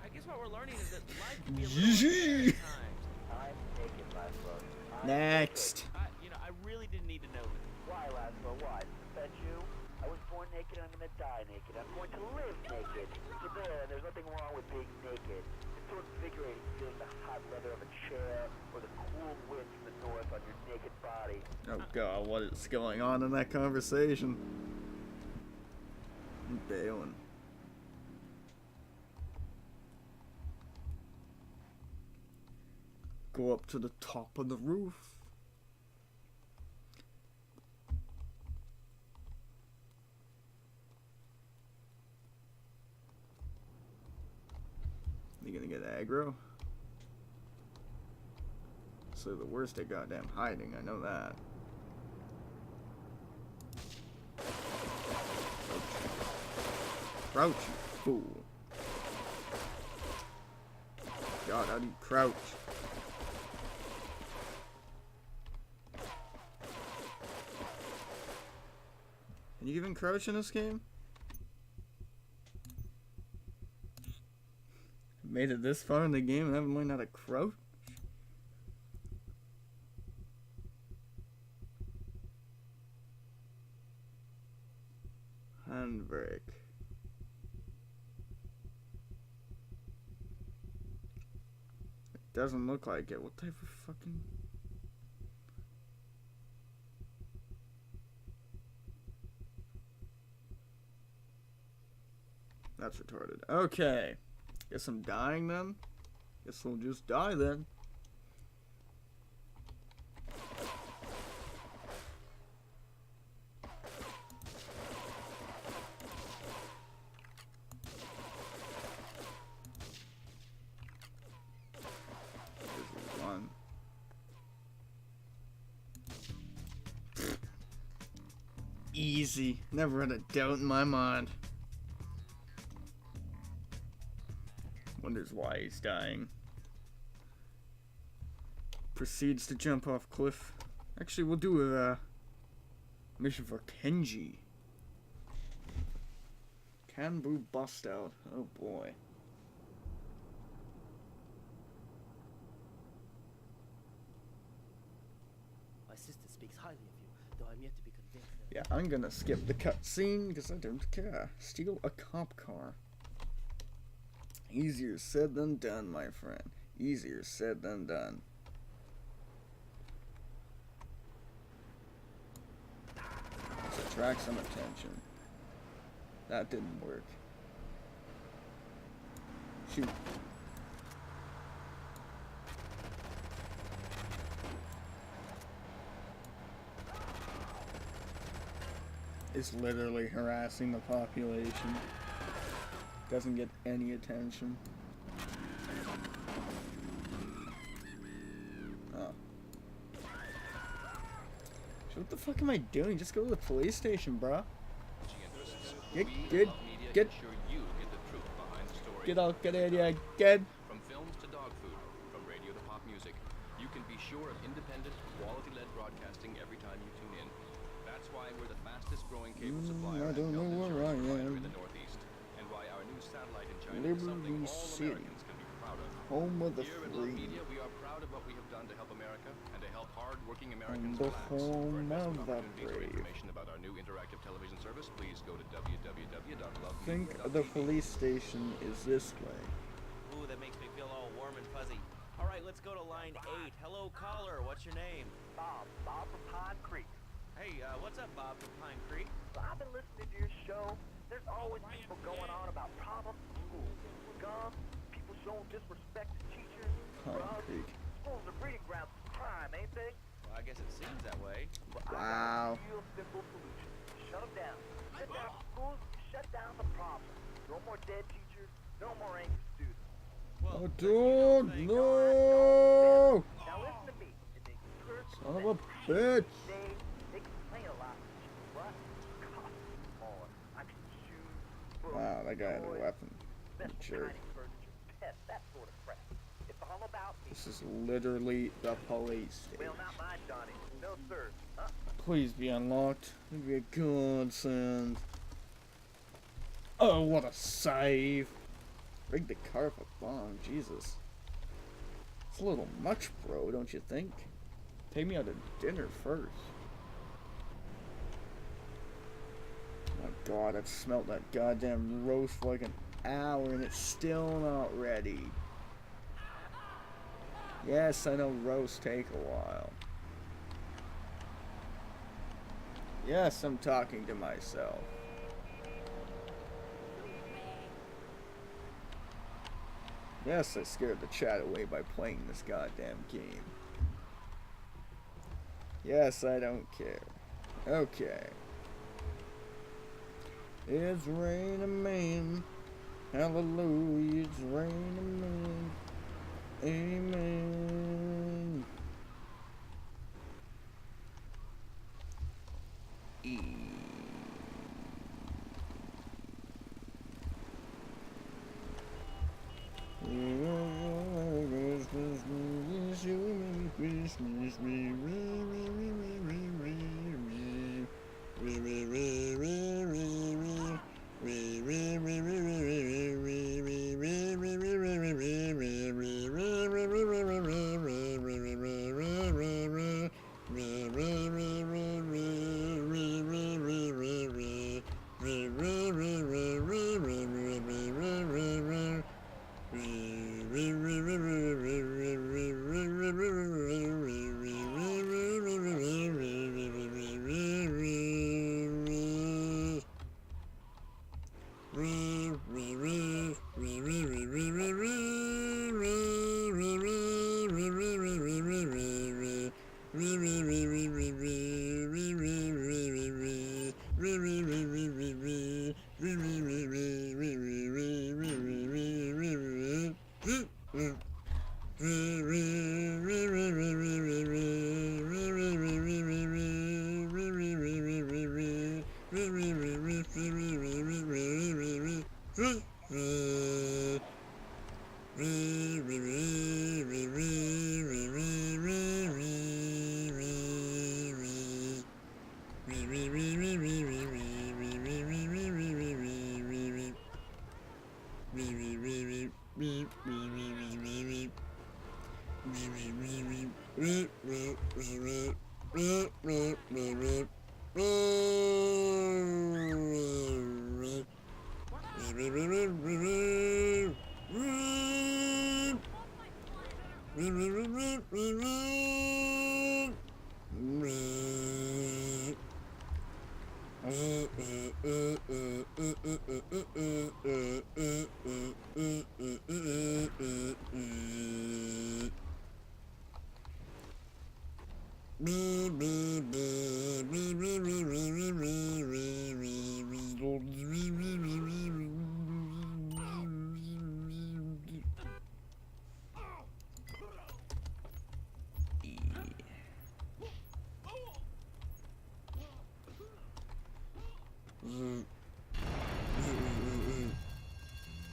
S7: I guess what we're learning is that life can be a little unfair at times.
S2: I'm naked, Laszlo. I'm
S1: Next.
S7: I really didn't need to know that.
S2: Why, Laszlo? Why? To defend you? I was born naked and I'm gonna die naked. I'm going to live naked. So there's nothing wrong with being naked. It's so invigorating feeling the hot leather of a chair or the cool wind from the north on your naked body.
S1: Oh god, what is going on in that conversation? I'm bailing. Go up to the top of the roof. You gonna get aggro? So the worst at goddamn hiding, I know that. Okay. Crouch, you fool. God, how do you crouch? Can you even crouch in this game? Made it this far in the game and haven't learned how to crouch? Handbrake. It doesn't look like it. What type of fucking... That's retarded. Okay. Guess I'm dying then? Guess we'll just die then. There's one. Easy. Never had a doubt in my mind. Wonders why he's dying. Proceeds to jump off cliff. Actually, we'll do a mission for Kenji. Kanbu bust out. Oh boy.
S6: My sister speaks highly of you, though I'm yet to be convinced.
S1: Yeah, I'm gonna skip the cutscene because I don't care. Steal a cop car. Easier said than done, my friend. Easier said than done. Let's attract some attention. That didn't work. Shoot. It's literally harassing the population. Doesn't get any attention. Oh. So what the fuck am I doing? Just go to the police station, bro. Get out, get out, yeah, get.
S8: From films to dog food, from radio to pop music, you can be sure of independent, quality-led broadcasting every time you tune in. That's why we're the fastest-growing cable supplier
S1: I don't know where I
S8: in the
S1: am.
S8: Northeast, and why our new satellite in China is
S1: Liberty
S8: something all
S1: City,
S8: Americans can be proud of.
S1: home of the
S8: Here at Love
S1: free,
S8: Media, we are proud of what we have done to help America and to help hard-working
S1: and
S8: Americans
S1: the
S8: relax.
S1: home
S8: For investment
S1: of the
S8: opportunities or
S1: brave.
S8: information about our new interactive television service, please go to www.lovemedia.tv.
S1: Think the police station is this way.
S7: Ooh, that makes me feel all warm and fuzzy. All right, let's go to line 8. Hello, caller. What's your name?
S2: Bob from Pine Creek.
S7: Hey, what's up, Bob from Pine Creek?
S2: So I've been listening to your show. There's always people going on about problems in school. Guns, people showing disrespect to teachers,
S1: Pine
S2: drugs.
S1: Creek.
S2: Schools are breeding grounds for crime, ain't they?
S7: Well, I guess it seems that way.
S2: Well,
S1: Wow.
S2: I got a real simple solution. Shut them down. Shut down schools, shut down the problem. No more dead teachers, no more angry students.
S7: Well,
S1: Oh, dude, no!
S2: Now listen to me. And they curse
S1: Son of a bitch!
S2: they complain a lot. What? Come on. I can shoot. books,
S1: Wow, that guy had a
S2: toys,
S1: weapon.
S2: special
S1: Jerk.
S2: dining furniture, pets, that sort of crap. It's all about me.
S1: This is literally the police
S2: Well,
S1: station.
S2: not mine, Johnny. No, sir.
S1: Please be unlocked. It'd be a godsend. Oh, what a save! Rig the car for bomb, Jesus. It's a little much, bro, don't you think? Take me out to dinner first. Oh my god, I've smelt that goddamn roast for like an hour and it's still not ready. Yes, I know roasts take a while. Yes, I'm talking to myself. Yes, I scared the chat away by playing this goddamn game. Yes, I don't care. Okay. It's raining man. Hallelujah, it's raining man. Amen.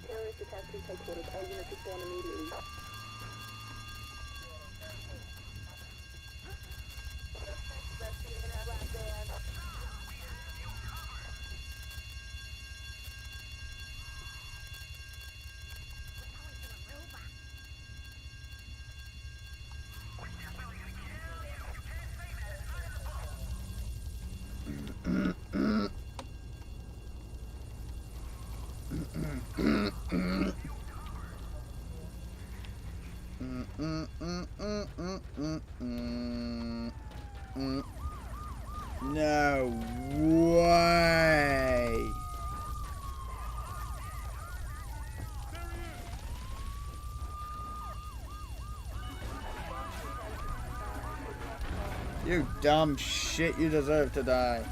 S2: Terrorist attack to headquarters. All units respond immediately.
S1: No way! You dumb shit, you deserve to die.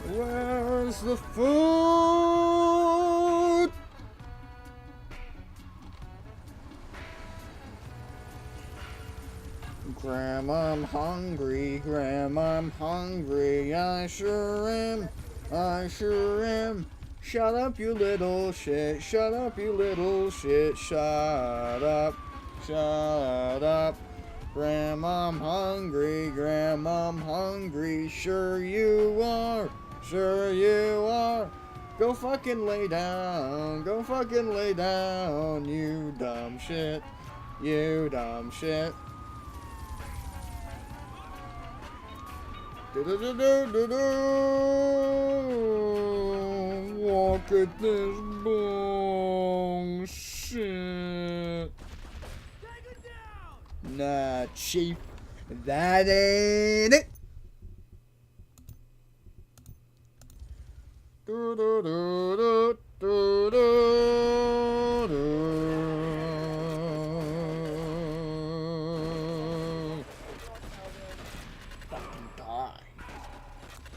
S1: Where's the food? Grandma, I'm hungry. Grandma, I'm hungry. I sure am. I sure am. Shut up, you little shit. Shut up, you little shit. Shut up. Shut up. Grandma, I'm hungry. Grandma, I'm hungry. Sure you are. Sure you are. Go fucking lay down. Go fucking lay down, you dumb shit. You dumb shit. Look at this bullshit. Nah, chief, that ain't it. Fucking die.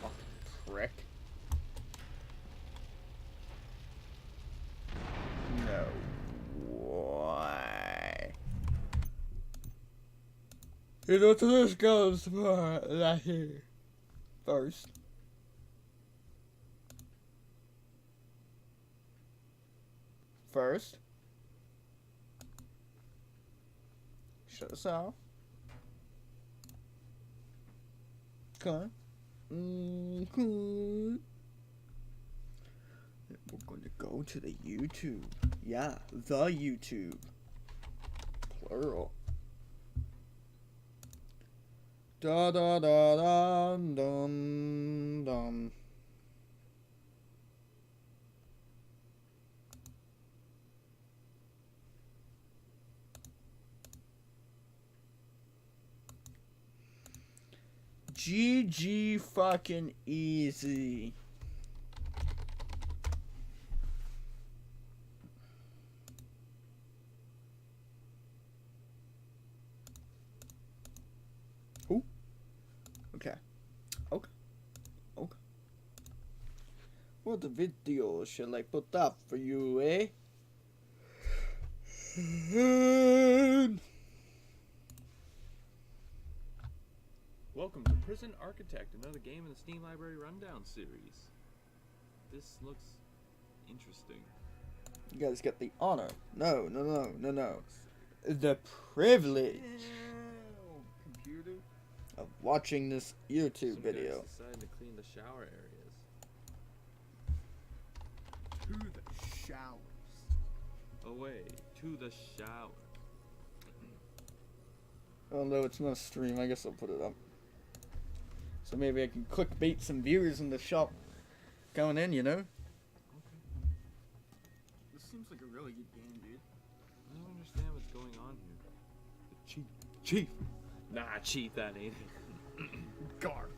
S1: Fucking prick. No way. You know, to this goes for that here first. first. Shut this off. Okay. Then we're going to go to the YouTube. Yeah, the YouTube. Plural. Da da da da dum dum. GG fucking easy. Who? Okay. Okay. Okay. What video shall I put up for you, eh?
S11: Welcome to Prison Architect, another game in the Steam Library Rundown series. This looks interesting.
S1: You guys get the honor. No. The privilege
S11: Computer?
S1: of watching this YouTube
S11: Some
S1: video.
S11: guys decided to clean the shower areas.
S3: To the showers.
S11: Away to the shower.
S1: Although it's not a stream, I guess I'll put it up. So maybe I can clickbait some viewers in the shop going in, you know? This seems like a really good game, dude.
S11: I don't understand what's going on here. The chief. Nah, chief, that ain't it.
S3: Gar.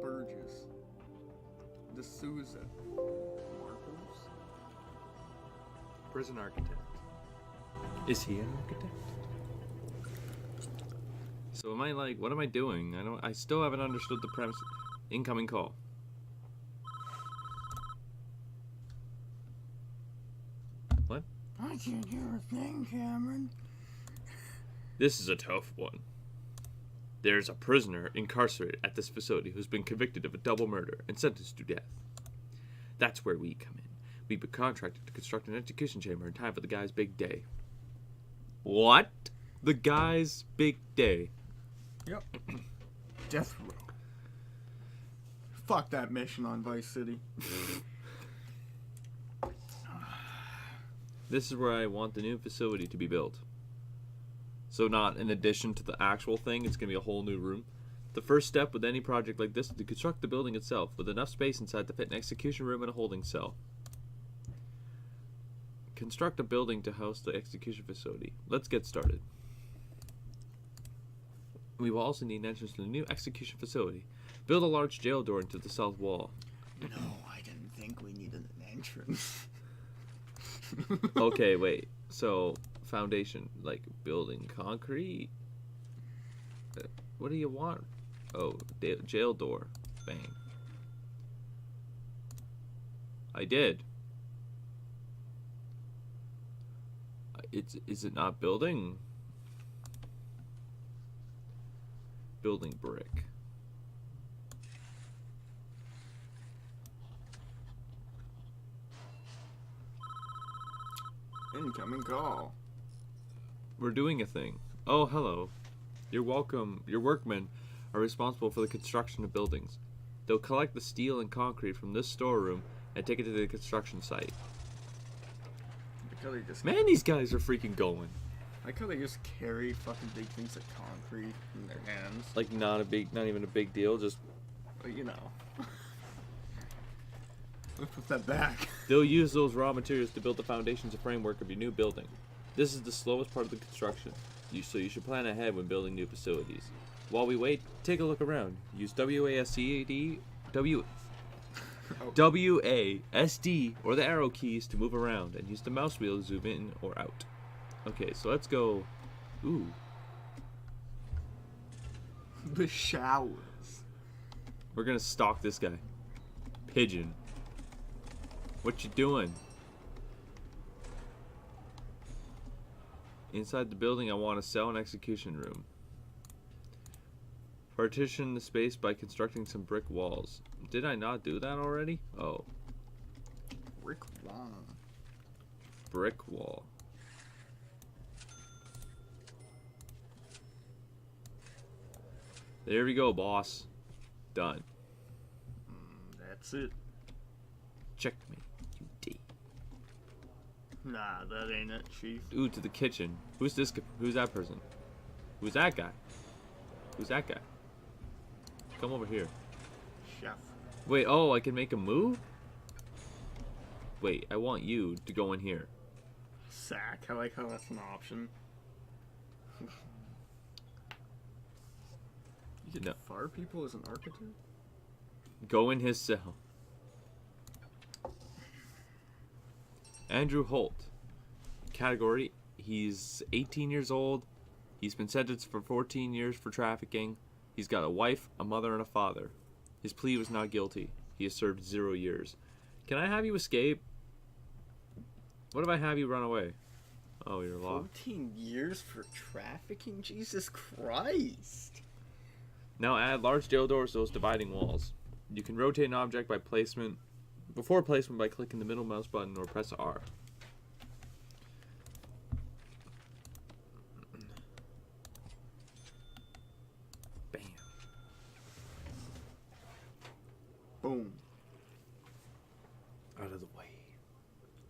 S1: Burgess. D'Souza. Marcos.
S11: Prison Architect. Is he an architect? So am I like, what am I doing? I still haven't understood the premise. Incoming call. What?
S1: I can't do a thing, Cameron.
S11: This is a tough one. There's a prisoner incarcerated at this facility who's been convicted of a double murder and sentenced to death. That's where we come in. We've been contracted to construct an execution chamber in time for the guy's big day. What? The guy's big day.
S1: Yep. Death row. Fuck that mission on Vice City.
S11: This is where I want the new facility to be built. So not in addition to the actual thing, it's going to be a whole new room. The first step with any project like this is to construct the building itself with enough space inside to fit an execution room and a holding cell. Construct a building to house the execution facility. Let's get started. We will also need an entrance to the new execution facility. Build a large jail door into the south wall.
S1: No, I didn't think we needed an entrance.
S11: Okay, wait. So, foundation, like building concrete? What do you want? Oh, jail door. Bang. I did. Is it not building? Building brick.
S1: Incoming call.
S11: We're doing a thing. Oh, hello. You're welcome. Your workmen are responsible for the construction of buildings. They'll collect the steel and concrete from this storeroom and take it to the construction site. Man, these guys are freaking going.
S1: I like how they just carry fucking big things of concrete in their hands.
S11: Like not even a big deal, just
S1: you know. Let's put that back.
S11: They'll use those raw materials to build the foundations and framework of your new building. This is the slowest part of the construction, so you should plan ahead when building new facilities. While we wait, take a look around. Use WASD or the arrow keys to move around, and use the mouse wheel to zoom in or out. Okay, so let's go. Ooh.
S1: The showers.
S11: We're gonna stalk this guy. Pigeon. What you doing? Inside the building, I want a cell and execution room. Partition the space by constructing some brick walls. Did I not do that already? Oh.
S1: Brick wall.
S11: Brick wall. There we go, boss. Done.
S1: That's it.
S11: Checkmate, you D.
S1: Nah, that ain't it, Chief.
S11: Ooh, to the kitchen. Who's this? Who's that person? Who's that guy? Who's that guy? Come over here.
S1: Chef.
S11: Wait, oh, I can make a move? Wait, I want you to go in here.
S1: Sack. I like how that's an option. You can fire people as an architect?
S11: Go in his cell. Andrew Holt. Category, he's 18 years old. He's been sentenced for 14 years for trafficking. He's got a wife, a mother, and a father. His plea was not guilty. He has served 0 years. Can I have you escape? What if I have you run away? Oh, you're locked.
S1: 14 years for trafficking? Jesus Christ.
S11: Now add large jail doors to those dividing walls. You can rotate an object by placement, before placement by clicking the middle mouse button or press R. Bam.
S1: Boom.
S11: Out of the way.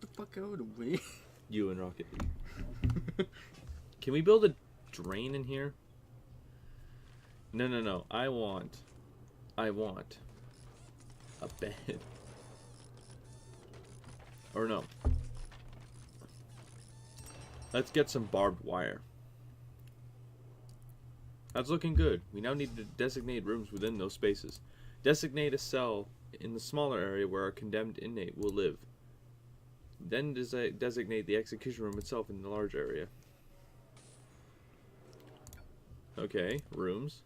S1: Get the fuck out of the way.
S11: You and Rocket League. Can we build a drain in here? No. I want a bed. Or no. Let's get some barbed wire. That's looking good. We now need to designate rooms within those spaces. Designate a cell in the smaller area where our condemned inmate will live. Then designate the execution room itself in the large area. Okay, rooms.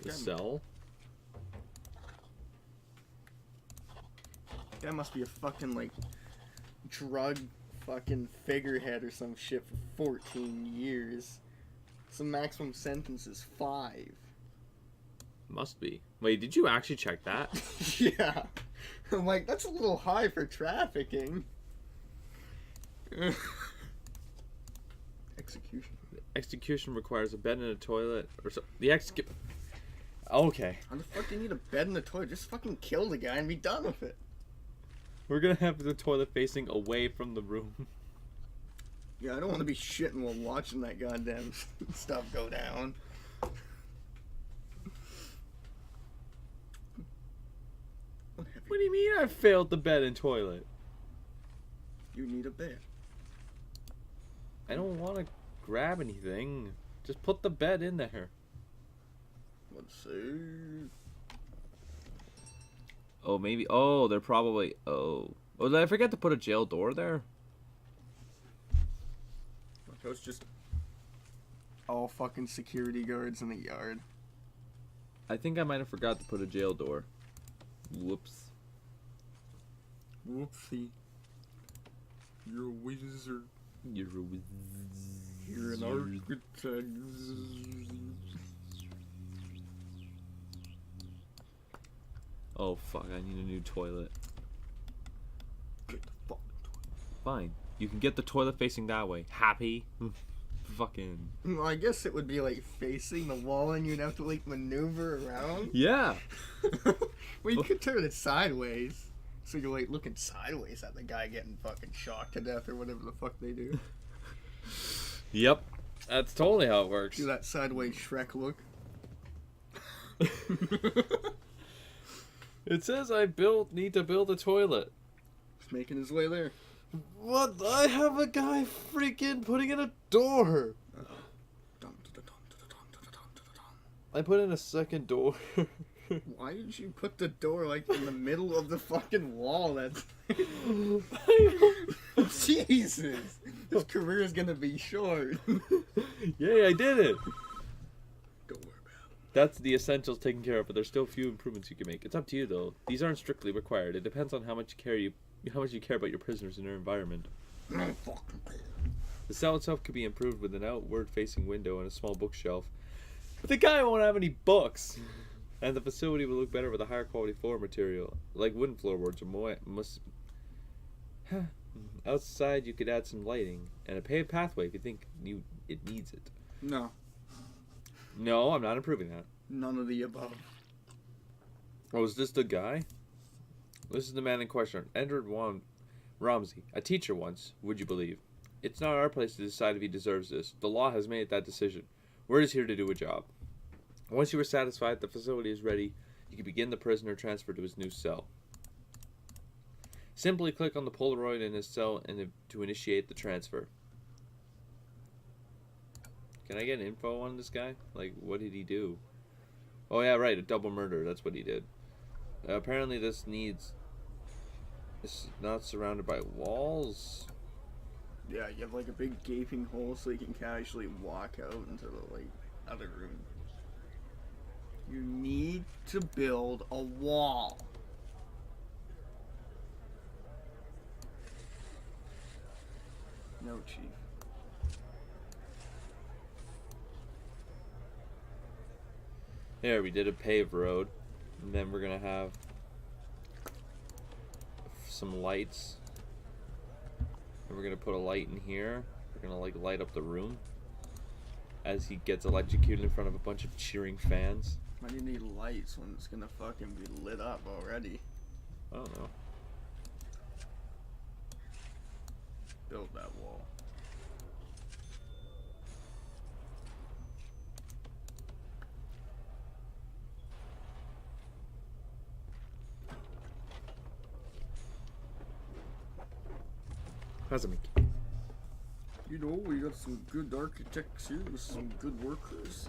S11: The cell.
S1: That must be a fucking, like, drug fucking figurehead or some shit for 14 years. So maximum sentence is 5.
S11: Must be. Wait, did you actually check that?
S1: Yeah. I'm like, that's a little high for trafficking. Execution.
S11: Execution requires a bed and a toilet, or so. Okay.
S1: How the fuck do you need a bed and a toilet? Just fucking kill the guy and be done with it.
S11: We're gonna have the toilet facing away from the room.
S1: Yeah, I don't want to be shitting while watching that goddamn stuff go down.
S11: What do you mean I failed the bed and toilet?
S1: You need a bed.
S11: I don't want to grab anything. Just put the bed in there.
S1: Let's see.
S11: Oh, maybe. Oh, they're probably. Oh, did I forget to put a jail door there?
S1: So it's just all fucking security guards in the yard.
S11: I think I might have forgot to put a jail door. Whoops.
S1: Whoopsie. You're a wizard.
S11: You're a wizard.
S1: You're an architect.
S11: Oh fuck, I need a new toilet.
S1: Get the fucking toilet.
S11: Fine. You can get the toilet facing that way. Happy? Fucking.
S1: Well, I guess it would be like facing the wall and you'd have to like maneuver around.
S11: Yeah.
S1: Well, you could turn it sideways. So you're like looking sideways at the guy getting fucking shocked to death or whatever the fuck they do.
S11: Yep. That's totally how it works.
S1: Do that sideways Shrek look.
S11: It says I need to build a toilet.
S1: He's making his way there.
S11: What? I have a guy freaking putting in a door. I put in a second door.
S1: Why did you put the door like in the middle of the fucking wall? That's Jesus. His career is gonna be short.
S11: Yay, I did it.
S1: Don't worry about it.
S11: That's the essentials taken care of, but there's still a few improvements you can make. It's up to you though. These aren't strictly required. It depends on how much you care about your prisoners and their environment.
S1: No fucking care.
S11: The cell itself could be improved with an outward-facing window and a small bookshelf. But the guy won't have any books. And the facility will look better with a higher quality floor material, like wooden floorboards or more. Outside, you could add some lighting and a paved pathway if you think it needs it.
S1: No.
S11: No, I'm not improving that.
S1: None of the above.
S11: Oh, is this the guy? This is the man in question. Edward Ramsey, a teacher once, would you believe? It's not our place to decide if he deserves this. The law has made that decision. We're just here to do a job. Once you are satisfied the facility is ready, you can begin the prisoner transfer to his new cell. Simply click on the Polaroid in his cell to initiate the transfer. Can I get info on this guy? Like, what did he do? Oh yeah, right, a double murder. That's what he did. Apparently this is not surrounded by walls.
S1: Yeah, you have like a big gaping hole so you can casually walk out into the like other room. You need to build a wall. No, Chief.
S11: There, we did a paved road. And then we're gonna have some lights. And we're gonna put a light in here. We're gonna like light up the room as he gets electrocuted in front of a bunch of cheering fans.
S1: Why do you need lights when it's gonna fucking be lit up already?
S11: I don't know.
S1: Build that wall.
S11: How's it make?
S1: You know, we got some good architects here with some good workers.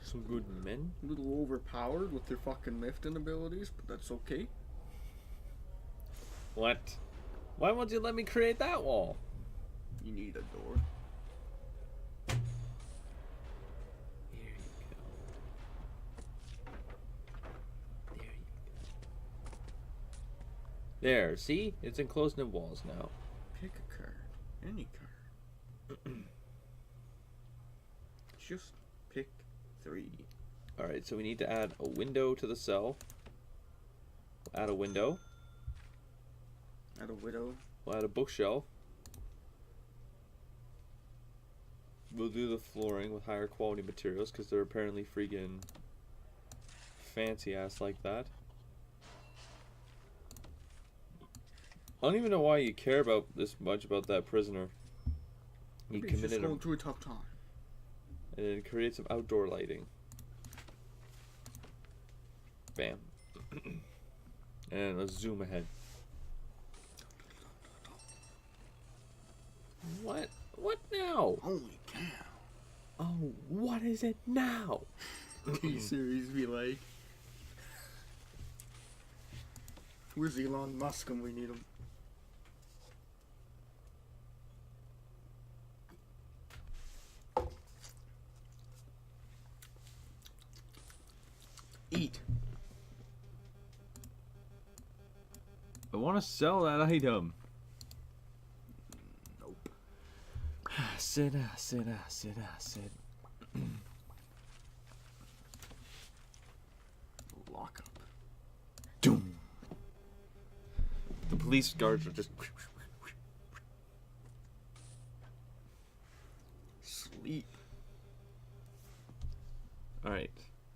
S11: Some good men?
S1: A little overpowered with their fucking lifting abilities, but that's okay.
S11: What? Why won't you let me create that wall?
S1: You need a door.
S11: There you go. There you go. There, see? It's enclosed in walls now.
S1: Pick a card. Any card. Just pick 3.
S11: Alright, so we need to add a window to the cell. We'll add a window.
S1: Add a widow.
S11: We'll add a bookshelf. We'll do the flooring with higher quality materials because they're apparently freaking fancy ass like that. I don't even know why you care about this much about that prisoner. He
S1: He's
S11: committed
S1: just going through a tough time.
S11: And then create some outdoor lighting. Bam. And let's zoom ahead. What? What now?
S1: Holy cow.
S11: Oh, what is it now?
S1: T-Series be like. Where's Elon Musk when we need him? Eat.
S11: I want to sell that item.
S1: Nope.
S11: Sit.
S1: Lock up.
S11: Doom. The police guards are just
S1: Sleep.
S11: all right.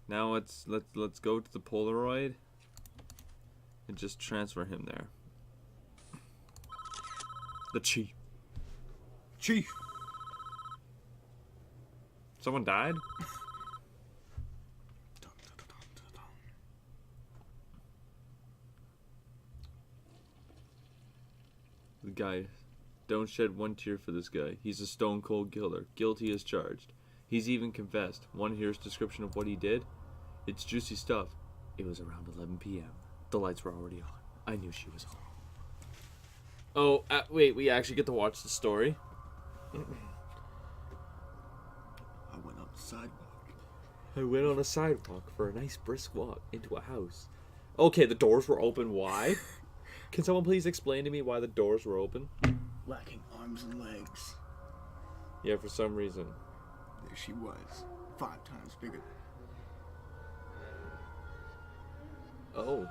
S11: Now let's go to the Polaroid and just transfer him there. The chief.
S1: Chief.
S11: Someone died? The guy. Don't shed one tear for this guy. He's a stone cold killer. Guilty as charged. He's even confessed. Want to hear his description of what he did? It's juicy stuff. It was around 11 p.m. The lights were already on. I knew she was home. Oh, wait, we actually get to watch the story?
S1: I went on the sidewalk.
S11: I went on a sidewalk for a nice brisk walk into a house. Okay, the doors were open. Why? Can someone please explain to me why the doors were open?
S1: Lacking arms and legs.
S11: Yeah, for some reason.
S1: There she was. 5 times bigger.
S11: Oh.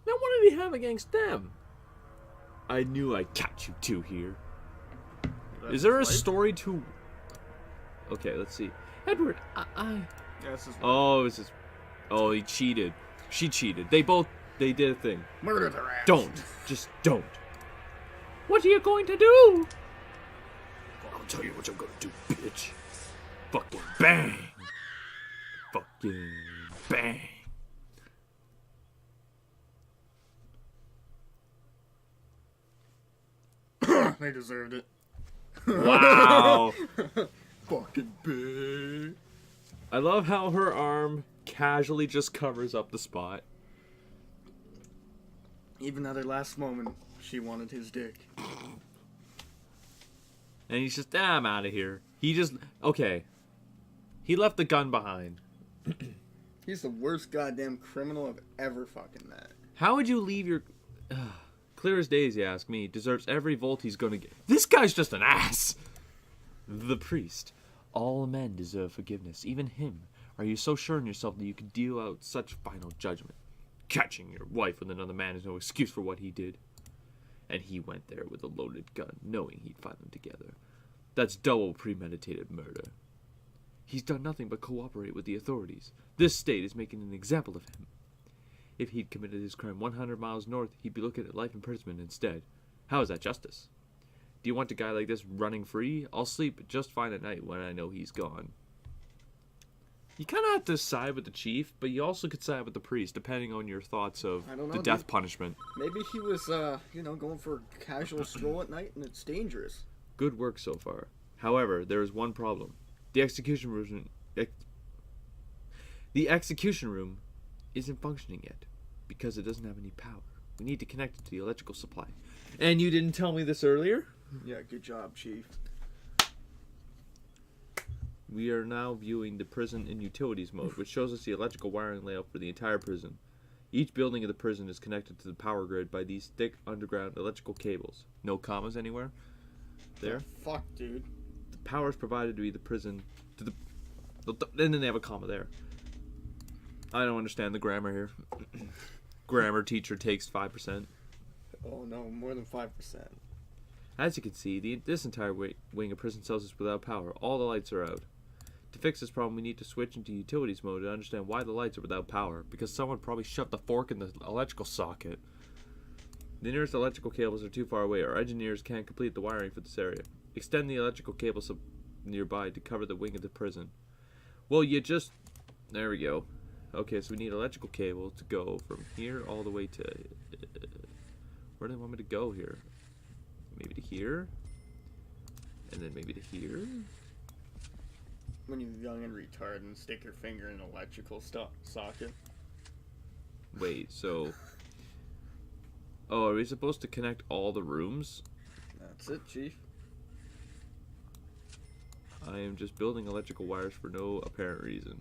S11: Now what did he have against them? I knew I'd catch you two here. Is there a story to... Okay, let's see. Edward,
S1: Yeah, this is
S11: Oh, it's just... Oh, he cheated. She cheated. They did a thing.
S1: murder their ass.
S11: Don't. Just don't. What are you going to do? I'll tell you what I'm gonna do, bitch. Fucking bang. Fucking bang.
S1: They deserved it.
S11: Wow.
S1: Fucking big.
S11: I love how her arm casually just covers up the spot.
S1: Even at her last moment, she wanted his dick.
S11: And he's just, I'm out of here. He just, okay. He left the gun behind.
S1: He's the worst goddamn criminal I've ever fucking met.
S11: How would you leave your... clear as days, you ask me. Deserves every volt he's gonna get. This guy's just an ass! The priest. All men deserve forgiveness, even him. Are you so sure in yourself that you can deal out such final judgment? Catching your wife with another man is no excuse for what he did. And he went there with a loaded gun, knowing he'd find them together. That's double premeditated murder. He's done nothing but cooperate with the authorities. This state is making an example of him. If he'd committed his crime 100 miles north, he'd be looking at life imprisonment instead. How is that justice? Do you want a guy like this running free? I'll sleep just fine at night when I know he's gone. You kind of have to side with the chief, but you also could side with the priest, depending on your thoughts of
S1: I don't know,
S11: the death
S1: dude.
S11: punishment.
S1: Maybe he was, going for a casual stroll at night and it's dangerous.
S11: Good work so far. However, there is one problem. The execution room isn't functioning yet because it doesn't have any power. We need to connect it to the electrical supply. And you didn't tell me this earlier?
S1: Yeah, good job, Chief.
S11: We are now viewing the prison in utilities mode, which shows us the electrical wiring layout for the entire prison. Each building of the prison is connected to the power grid by these thick underground electrical cables. No commas anywhere? There?
S1: Fuck, dude.
S11: The power is provided to the prison to the... And then they have a comma there. I don't understand the grammar here. Grammar teacher takes 5%.
S1: Oh no, more than 5%.
S11: As you can see, this entire wing of prison cells is without power. All the lights are out. To fix this problem, we need to switch into utilities mode to understand why the lights are without power. Because someone probably shoved the fork in the electrical socket. The nearest electrical cables are too far away. Our engineers can't complete the wiring for this area. Extend the electrical cables nearby to cover the wing of the prison. Well, you just... There we go. Okay, so we need electrical cable to go from here all the way to... where do they want me to go here? Maybe to here? And then maybe to here?
S1: When you're young and retarded and stick your finger in an electrical socket.
S11: Wait, so... Oh, are we supposed to connect all the rooms?
S1: That's it, Chief.
S11: I am just building electrical wires for no apparent reason.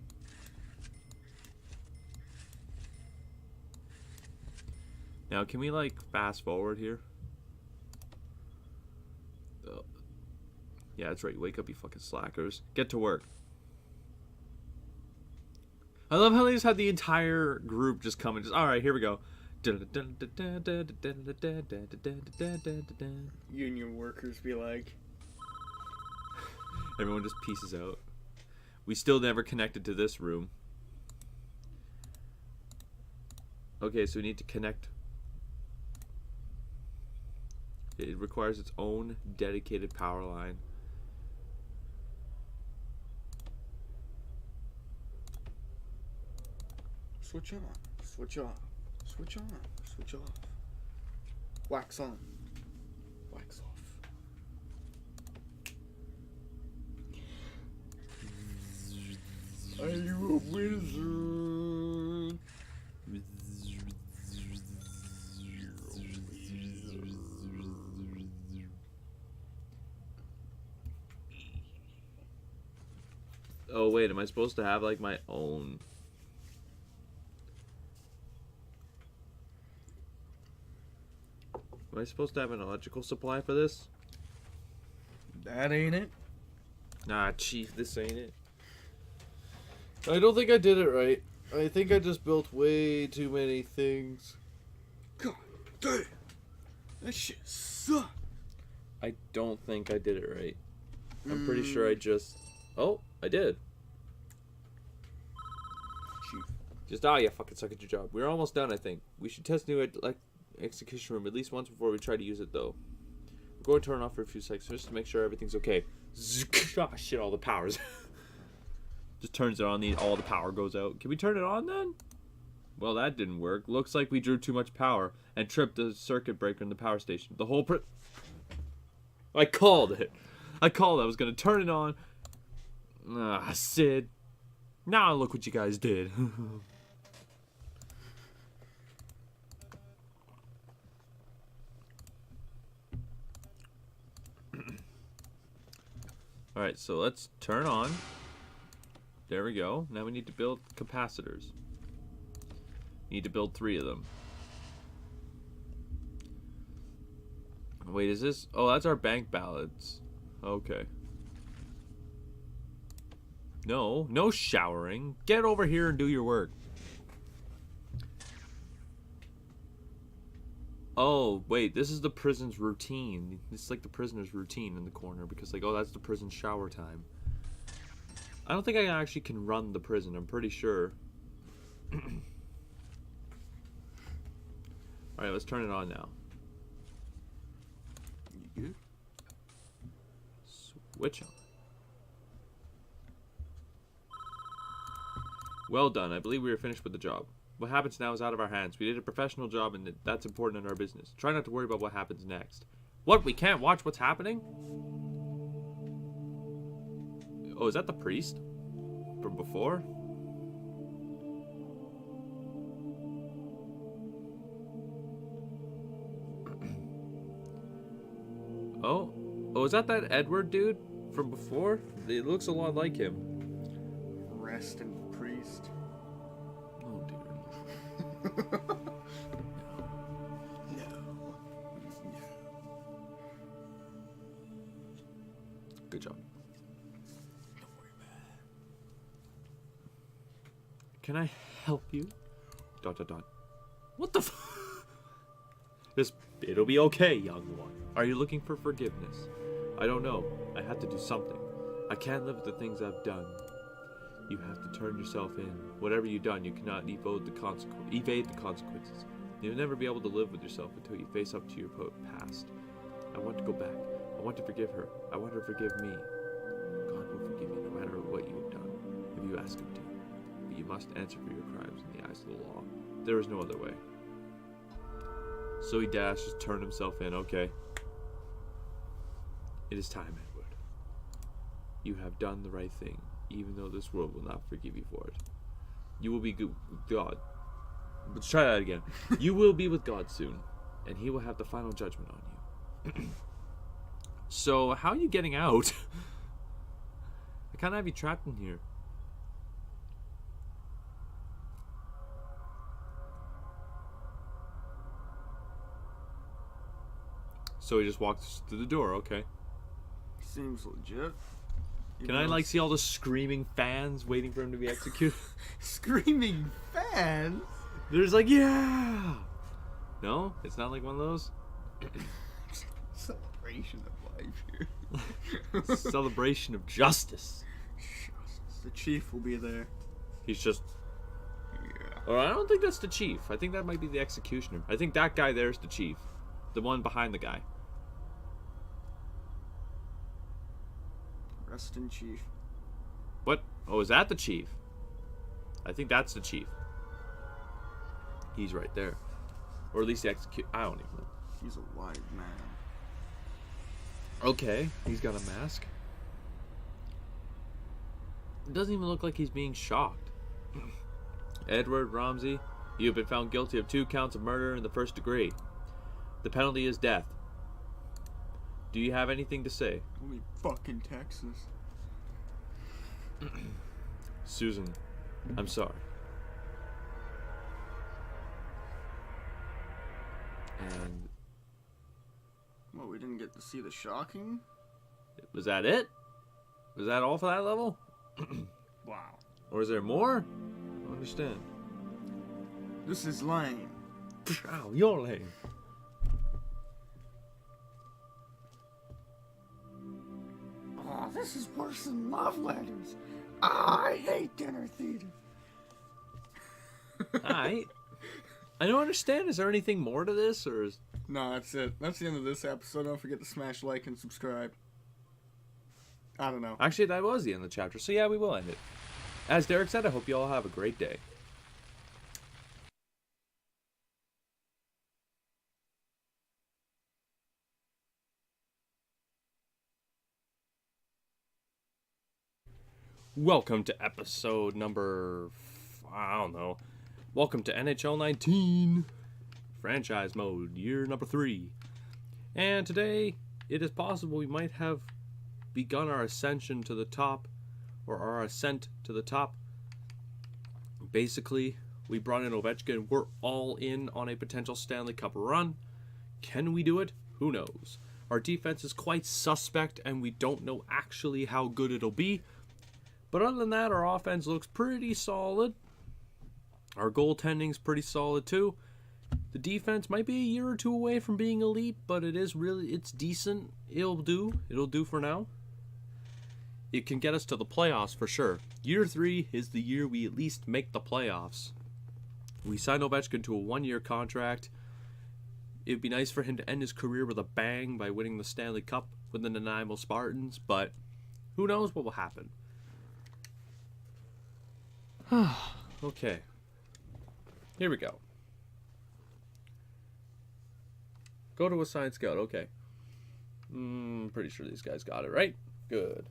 S11: Now, can we, like, fast forward here? Oh. Yeah, that's right. Wake up, you fucking slackers. Get to work. I love how they just had the entire group just come and just, alright, here we go.
S1: Union workers be like...
S11: Everyone just pieces out. We still never connected to this room. Okay, so we need to connect. It requires its own dedicated power line.
S1: Switch on, switch off, switch on, switch off. Wax on, wax off. Are you a wizard?
S11: Oh wait, am I supposed to have like my own? Am I supposed to have an electrical supply for this?
S1: That ain't it.
S11: Nah, Chief, this ain't it. I don't think I did it right. I think I just built way too many things.
S1: God damn. That shit sucks.
S11: I don't think I did it right. I'm pretty sure I just... Oh, I did.
S1: Chief.
S11: Just, you fucking suck at your job. We're almost done, I think. We should test new execution room at least once before we try to use it, though. We're going to turn it off for a few seconds just to make sure everything's okay. Ah, shit, all the powers. Just turns it on, all the power goes out. Can we turn it on, then? Well, that didn't work. Looks like we drew too much power and tripped the circuit breaker in the power station. The whole I called it. I was going to turn it on. Ah, Sid. Now look what you guys did. Alright, so let's turn on. There we go. Now we need to build capacitors. Need to build 3 of them. Wait, is this... Oh, that's our bank ballots. Okay. No showering. Get over here and do your work. Oh, wait, this is the prison's routine. It's like the prisoner's routine in the corner because, like, oh, that's the prison shower time. I don't think I actually can run the prison. I'm pretty sure. Alright, let's turn it on now.
S1: You good?
S11: Switch on. Well done. I believe we are finished with the job. What happens now is out of our hands. We did a professional job and that's important in our business. Try not to worry about what happens next. What? We can't watch what's happening? Oh, is that the priest? From before? Oh, is that Edward dude from before? It looks a lot like him.
S1: Rest in priest.
S11: Oh dear.
S1: No.
S11: Good job. Can I help you? ... What the Just, it'll be okay, young one. Are you looking for forgiveness? I don't know. I have to do something. I can't live with the things I've done. You have to turn yourself in. Whatever you've done, you cannot evade the consequences. You'll never be able to live with yourself until you face up to your past. I want to go back. I want to forgive her. I want her to forgive me. God will forgive you no matter what you have done, if you ask him to. But you must answer for your crimes in the eyes of the law. There is no other way. So he dashes, turned himself in. Okay. It is time, Edward. You have done the right thing, even though this world will not forgive you for it. You will be good with God. Let's try that again. You will be with God soon, and he will have the final judgment on you. So, how are you getting out? I can't have you trapped in here. So he just walks through the door, okay.
S1: Seems legit.
S11: Can I, like, see all the screaming fans waiting for him to be executed?
S1: Screaming fans?
S11: There's like, yeah! No? It's not like one of those?
S1: Celebration of life here.
S11: Celebration of justice.
S1: The chief will be there.
S11: He's just...
S1: Yeah.
S11: Oh, I don't think that's the chief. I think that might be the executioner. I think that guy there is the chief. The one behind the guy.
S1: Rest in chief.
S11: What? Oh, is that the chief? I think that's the chief. He's right there. Or at least the I don't even know.
S1: He's a wise man.
S11: Okay, he's got a mask. It doesn't even look like he's being shocked. Edward Ramsey, you have been found guilty of 2 counts of murder in the 1st degree. The penalty is death. Do you have anything to say?
S1: Only fucking Texas.
S11: Susan, I'm sorry. And...
S1: Well, we didn't get to see the shocking?
S11: was that it? Is that all for that level?
S1: Wow.
S11: Or is there more? I don't understand.
S1: This is lame.
S11: Ow, you're lame.
S1: Oh, this is worse than love letters. I hate dinner theater.
S11: Alright. I don't understand. Is there anything more to this, or is...
S1: No, that's it. That's the end of this episode. Don't forget to smash like and subscribe. I don't know.
S11: Actually, that was the end of the chapter, so yeah, we will end it. As Derek said, I hope you all have a great day. Welcome to episode number... I don't know. Welcome to NHL 19. Franchise mode, year number 3. And today, it is possible we might have begun our ascension to the top, or our ascent to the top. Basically, we brought in Ovechkin. We're all in on a potential Stanley Cup run. Can we do it? Who knows? Our defense is quite suspect, and we don't know actually how good it'll be. But other than that, our offense looks pretty solid. Our goaltending's pretty solid too. The defense might be a year or two away from being elite, but it's decent. It'll do for now. It can get us to the playoffs for sure. Year 3 is the year we at least make the playoffs. We signed Ovechkin to a 1-year contract. It'd be nice for him to end his career with a bang by winning the Stanley Cup with the Nanaimo Spartans, but who knows what will happen. Okay. Here we go. Go to Assign Scout. Okay. Pretty sure these guys got it right. Good.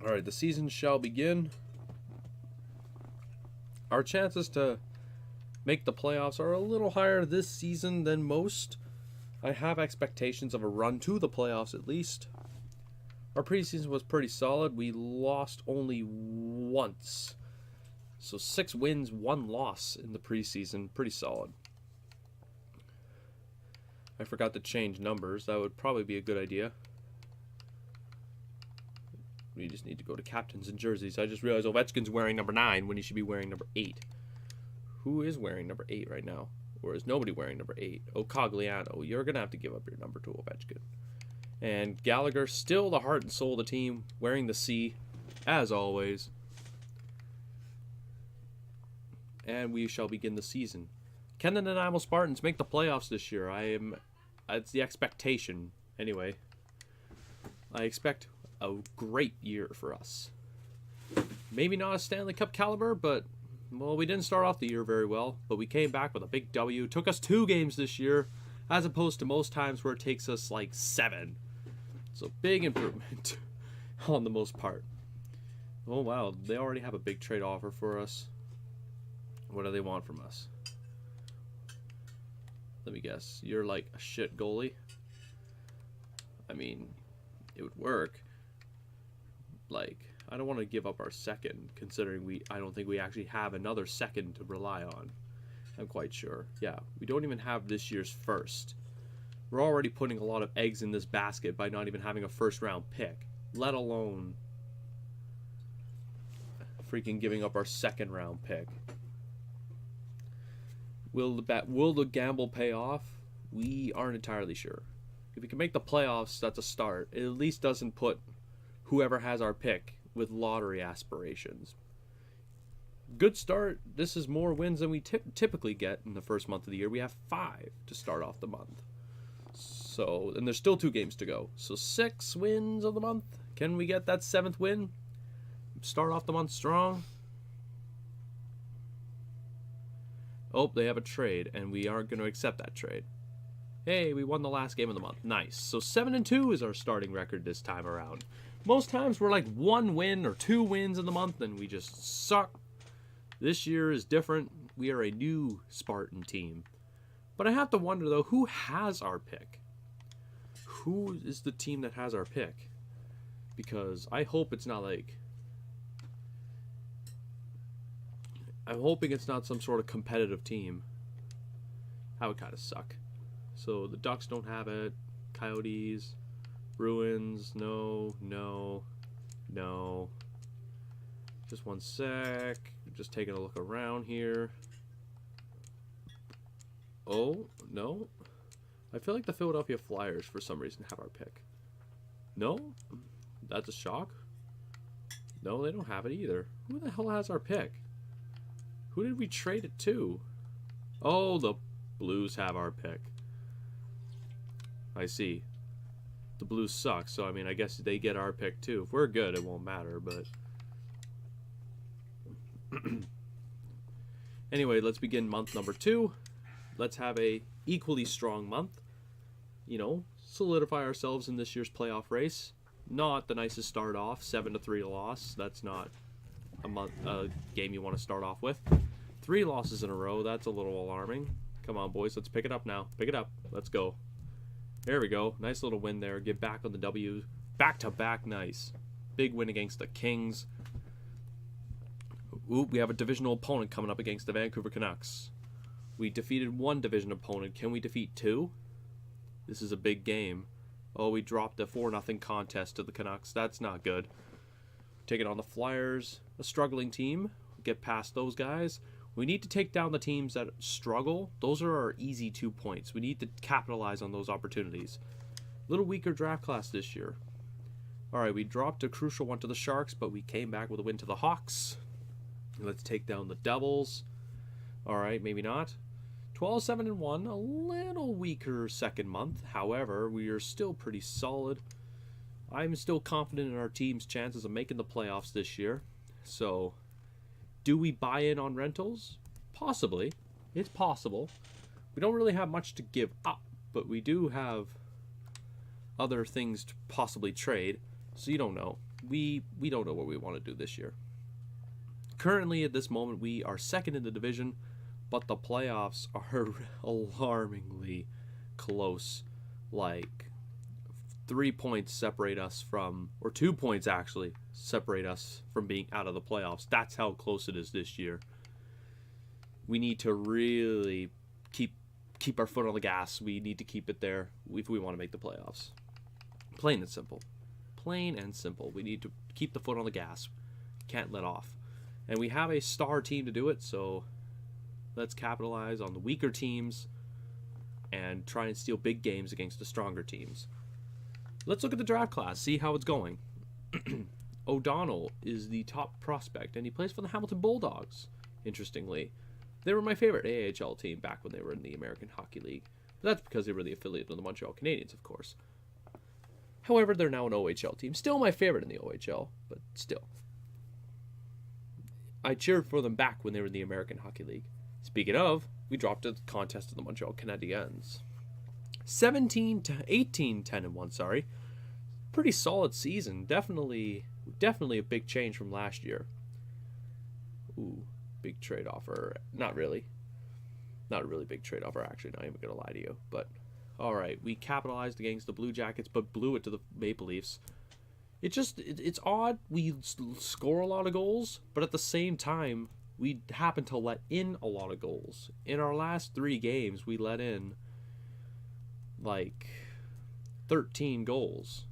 S11: Alright, the season shall begin. Our chances to make the playoffs are a little higher this season than most. I have expectations of a run to the playoffs at least. Our preseason was pretty solid. We lost only once. So 6 wins, 1 loss in the preseason. Pretty solid. I forgot to change numbers. That would probably be a good idea. We just need to go to captains and jerseys. I just realized Ovechkin's wearing number 9 when he should be wearing number 8. Who is wearing number 8 right now? Or is nobody wearing number 8? Oh, Cogliano. You're going to have to give up your number to Ovechkin. And Gallagher, still the heart and soul of the team, wearing the C, as always. And we shall begin the season. Can the Nanaimo Spartans make the playoffs this year? It's the expectation. Anyway, I expect a great year for us. Maybe not a Stanley Cup caliber, but, well, we didn't start off the year very well, but we came back with a big W. It took us 2 games this year, as opposed to most times where it takes us like 7. So big improvement on the most part. Oh wow, they already have a big trade offer for us. What do they want from us? Let me guess. You're like a shit goalie? I mean, it would work. Like, I don't want to give up our second, considering I don't think we actually have another second to rely on. I'm quite sure. Yeah, we don't even have this year's first. We're already putting a lot of eggs in this basket by not even having a first-round pick, let alone freaking giving up our second-round pick. Will the gamble pay off? We aren't entirely sure. If we can make the playoffs, that's a start. It at least doesn't put whoever has our pick with lottery aspirations. Good start. This is more wins than we typically get in the first month of the year. We have 5 to start off the month. So, and there's still 2 games to go. So 6 wins of the month. Can we get that 7th win? Start off the month strong. Oh, they have a trade, and we aren't going to accept that trade. Hey, we won the last game of the month. Nice. So 7-2 is our starting record this time around. Most times we're like 1 win or 2 wins in the month, and we just suck. This year is different. We are a new Spartan team. But I have to wonder, though, who has our pick? Who is the team that has our pick? Because I hope it's not like... I'm hoping it's not some sort of competitive team. That would kind of suck. So the Ducks don't have it. Coyotes. Bruins, no, no, no. Just one sec. Just taking a look around here. Oh, no. I feel like the Philadelphia Flyers, for some reason, have our pick. No? That's a shock? No, they don't have it either. Who the hell has our pick? Who did we trade it to? Oh, the Blues have our pick. I see. The Blues suck, so I mean, I guess they get our pick too. If we're good, it won't matter, but... Anyway, let's begin month number 2. Let's have a equally strong month. You know, solidify ourselves in this year's playoff race. Not the nicest start off, 7-3 loss. That's not a game you want to start off with. 3 losses in a row, that's a little alarming. Come on, boys, let's pick it up now. Pick it up. Let's go. There we go. Nice little win there. Get back on the W. Back-to-back, nice. Big win against the Kings. Ooh, we have a divisional opponent coming up against the Vancouver Canucks. We defeated one division opponent. Can we defeat 2? This is a big game. Oh, we dropped a 4-0 contest to the Canucks. That's not good. Taking on the Flyers, a struggling team. Get past those guys. We need to take down the teams that struggle. Those are our easy 2 points. We need to capitalize on those opportunities. A little weaker draft class this year. Alright, we dropped a crucial one to the Sharks, but we came back with a win to the Hawks. Let's take down the Devils. Alright, maybe not. 12-7-1, a little weaker second month. However, we are still pretty solid. I'm still confident in our team's chances of making the playoffs this year. So, do we buy in on rentals? Possibly. It's possible. We don't really have much to give up, but we do have other things to possibly trade. So you don't know. We don't know what we want to do this year. Currently, at this moment, we are second in the division, but the playoffs are alarmingly close. Like, 3 points separate us from, or 2 points actually, separate us from being out of the playoffs. That's how close it is this year. We need to really keep our foot on the gas. We need to keep it there if we want to make the playoffs. Plain and simple. Plain and simple. We need to keep the foot on the gas. Can't let off. And we have a star team to do it, so let's capitalize on the weaker teams and try and steal big games against the stronger teams. Let's look at the draft class, see how it's going. O'Donnell is the top prospect, and he plays for the Hamilton Bulldogs, interestingly. They were my favorite AHL team back when they were in the American Hockey League. But that's because they were the affiliate of the Montreal Canadiens, of course. However, they're now an OHL team. Still my favorite in the OHL, but still. I cheered for them back when they were in the American Hockey League. Speaking of, we dropped a contest to the Montreal Canadiens. 10-1, sorry. Pretty solid season. Definitely a big change from last year. Ooh, big trade offer. Not really. Not a really big trade offer, actually. Not even gonna lie to you. But, alright, we capitalized against the Blue Jackets, but blew it to the Maple Leafs. It's odd. We score a lot of goals, but at the same time, we happen to let in a lot of goals. In our last 3 games, we let in like 13 goals.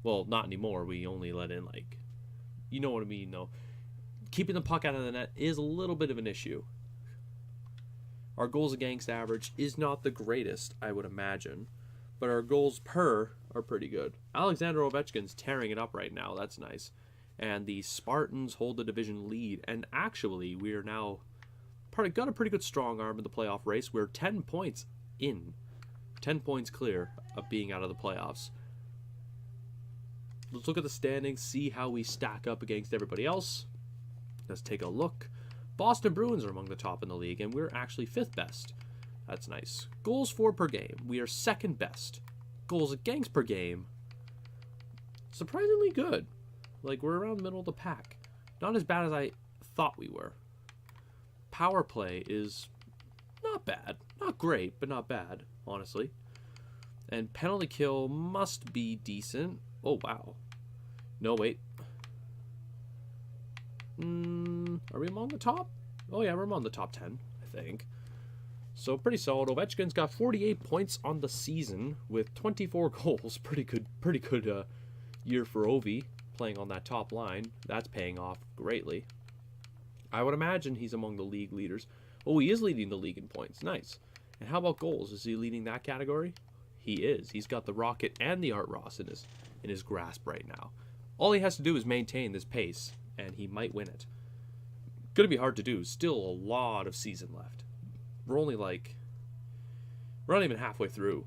S11: Well, not anymore. We only let in like, you know what I mean, though. Keeping the puck out of the net is a little bit of an issue. Our goals against average is not the greatest, I would imagine, but our goals per are pretty good. Alexander Ovechkin's tearing it up right now. That's nice. And the Spartans hold the division lead. And actually, we are now got a pretty good strong arm in the playoff race. We're 10 points in. 10 points clear of being out of the playoffs. Let's look at the standings, see how we stack up against everybody else. Let's take a look. Boston Bruins are among the top in the league, and we're actually 5th best. That's nice. Goals for per game. We are 2nd best. Goals against per game. Surprisingly good. Like, we're around the middle of the pack. Not as bad as I thought we were. Power play is not bad. Not great, but not bad, honestly. And penalty kill must be decent. Oh, wow. No, wait. Are we among the top? Oh, yeah, we're among the top 10, I think. So pretty solid. Ovechkin's got 48 points on the season with 24 goals. Pretty good year for Ovi playing on that top line. That's paying off greatly. I would imagine he's among the league leaders. Oh, he is leading the league in points. Nice. And how about goals? Is he leading that category? He is. He's got the Rocket and the Art Ross in his grasp right now. All he has to do is maintain this pace, and he might win it. Gonna be hard to do. Still a lot of season left. We're not even halfway through.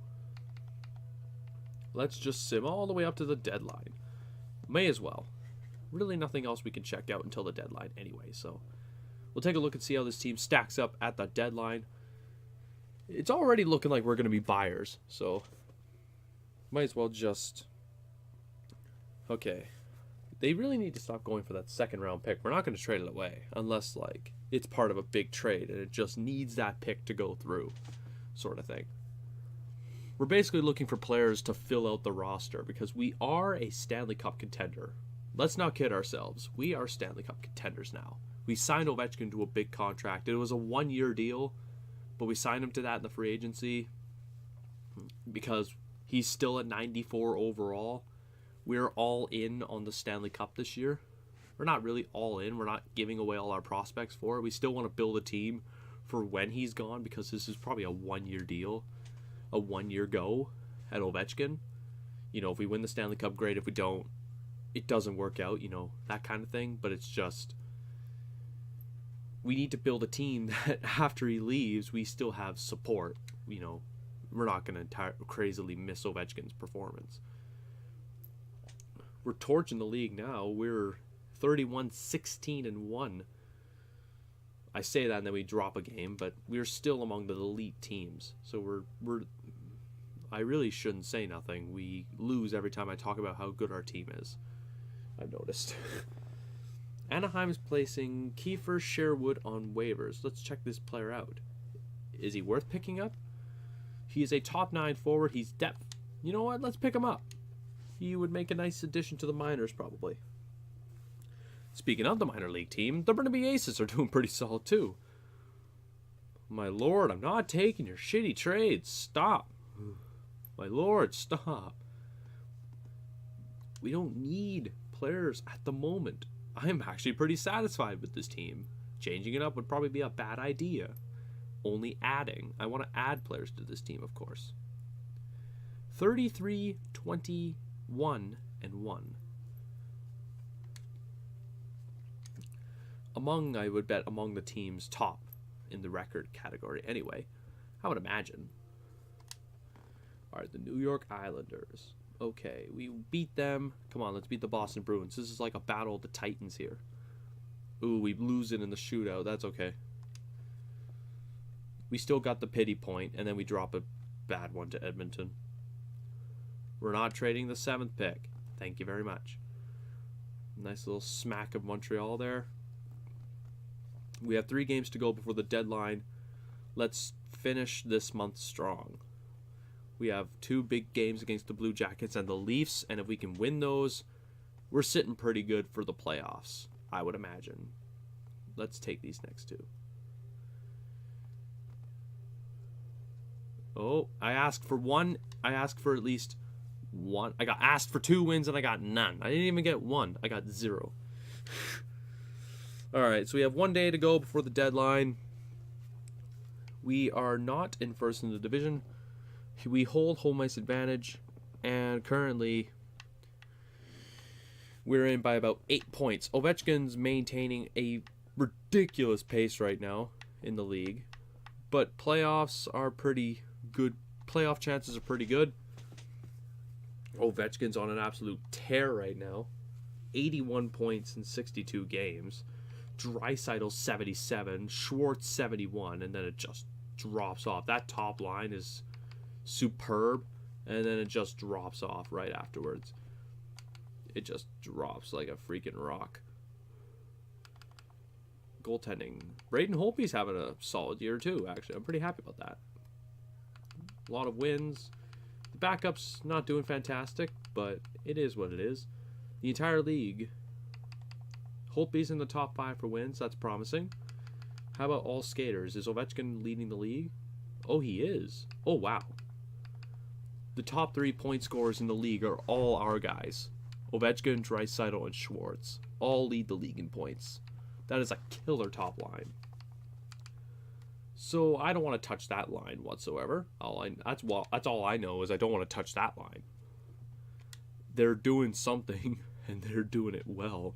S11: Let's just sim all the way up to the deadline. May as well. Really nothing else we can check out until the deadline anyway, so we'll take a look and see how this team stacks up at the deadline. It's already looking like we're going to be buyers, so might as well just... Okay. They really need to stop going for that second round pick. We're not going to trade it away unless, like, it's part of a big trade and it just needs that pick to go through, sort of thing. We're basically looking for players to fill out the roster because we are a Stanley Cup contender. Let's not kid ourselves. We are Stanley Cup contenders now. We signed Ovechkin to a big contract. It was a 1-year deal, but we signed him to that in the free agency because he's still at 94 overall. We're all in on the Stanley Cup this year. We're not really all in. We're not giving away all our prospects for it. We still want to build a team for when he's gone because this is probably a 1-year deal, a 1-year go at Ovechkin. You know, if we win the Stanley Cup, great. If we don't, it doesn't work out, you know, that kind of thing. But it's just, we need to build a team that after he leaves, we still have support. You know, we're not going to crazily miss Ovechkin's performance. We're torching the league now. We're 31-16-1. I say that and then we drop a game, but we're still among the elite teams. So we're I really shouldn't say nothing. We lose every time I talk about how good our team is, I've noticed. Anaheim's placing Kiefer Sherwood on waivers. Let's check this player out. Is he worth picking up? He is a top 9 forward. He's depth. You know what? Let's pick him up. He would make a nice addition to the minors, probably. Speaking of the minor league team, the Burnaby Aces are doing pretty solid, too. My lord, I'm not taking your shitty trades. Stop. My lord, stop. We don't need players at the moment. I'm actually pretty satisfied with this team. Changing it up would probably be a bad idea. Only adding. I want to add players to this team, of course. 33-21-1. I would bet, among the teams top in the record category anyway. I would imagine. Alright, the New York Islanders. Okay, we beat them. Come on, let's beat the Boston Bruins. This is like a battle of the Titans here. Ooh, we lose it in the shootout. That's okay. We still got the pity point, and then we drop a bad one to Edmonton. We're not trading the 7th pick. Thank you very much. Nice little smack of Montreal there. We have 3 games to go before the deadline. Let's finish this month strong. We have 2 big games against the Blue Jackets and the Leafs, and if we can win those, we're sitting pretty good for the playoffs, I would imagine. Let's take these next 2. Oh, I asked for 1. I asked for at least 1. I got asked for 2 wins and I got none. I didn't even get 1. I got 0. Alright, so we have 1 day to go before the deadline. We are not in first in the division. We hold home ice advantage, and currently we're in by about 8 points. Ovechkin's maintaining a ridiculous pace right now in the league, but playoffs are pretty good. Playoff chances are pretty good. Ovechkin's on an absolute tear right now. 81 points in 62 games. Draisaitl 77, Schwartz 71, and then it just drops off. That top line is superb, and then it just drops off right afterwards. It just drops like a freaking rock. Goaltending. Braden Holtby's having a solid year too, actually. I'm pretty happy about that. A lot of wins. The backup's not doing fantastic, but it is what it is. The entire league. Holtby's in the top 5 for wins. That's promising. How about all skaters? Is Ovechkin leading the league? Oh, he is. Oh, wow. The top 3 point scorers in the league are all our guys. Ovechkin, Draisaitl, and Schwartz all lead the league in points. That is a killer top line. So I don't want to touch that line whatsoever. That's all I know is I don't want to touch that line. They're doing something, and they're doing it well,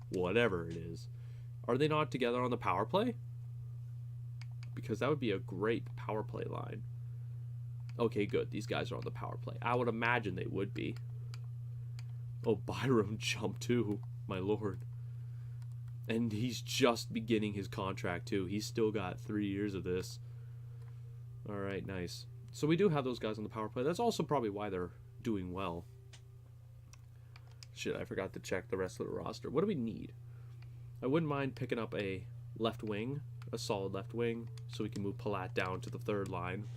S11: whatever it is. Are they not together on the power play? Because that would be a great power play line. Okay, good. These guys are on the power play. I would imagine they would be. Oh, Byram jumped too. My lord. And he's just beginning his contract too. He's still got 3 years of this. Alright, nice. So we do have those guys on the power play. That's also probably why they're doing well. Shit, I forgot to check the rest of the roster. What do we need? I wouldn't mind picking up a left wing. A solid left wing. So we can move Palat down to the third line.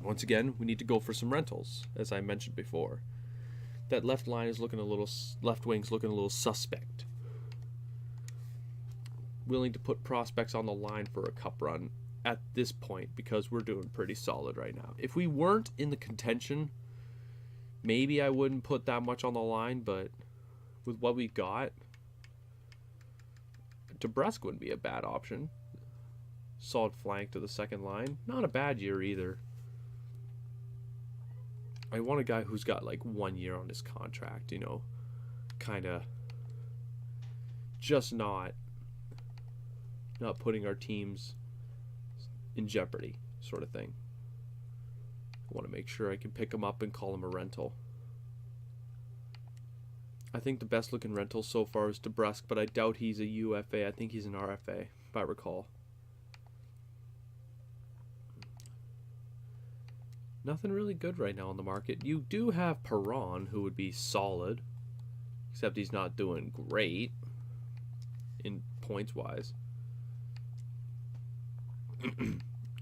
S11: Once again, we need to go for some rentals, as I mentioned before. That left line is looking a little... Left wing's looking a little suspect. Willing to put prospects on the line for a cup run at this point because we're doing pretty solid right now. If we weren't in the contention, maybe I wouldn't put that much on the line, but with what we got, DeBrusk wouldn't be a bad option. Solid flank to the second line. Not a bad year either. I want a guy who's got like 1 year on his contract, you know, kind of just not putting our teams in jeopardy sort of thing. I want to make sure I can pick him up and call him a rental. I think the best looking rental so far is DeBrusk, but I doubt he's a UFA. I think he's an RFA, if I recall. Nothing really good right now on the market. You do have Perron, who would be solid, except he's not doing great in points-wise.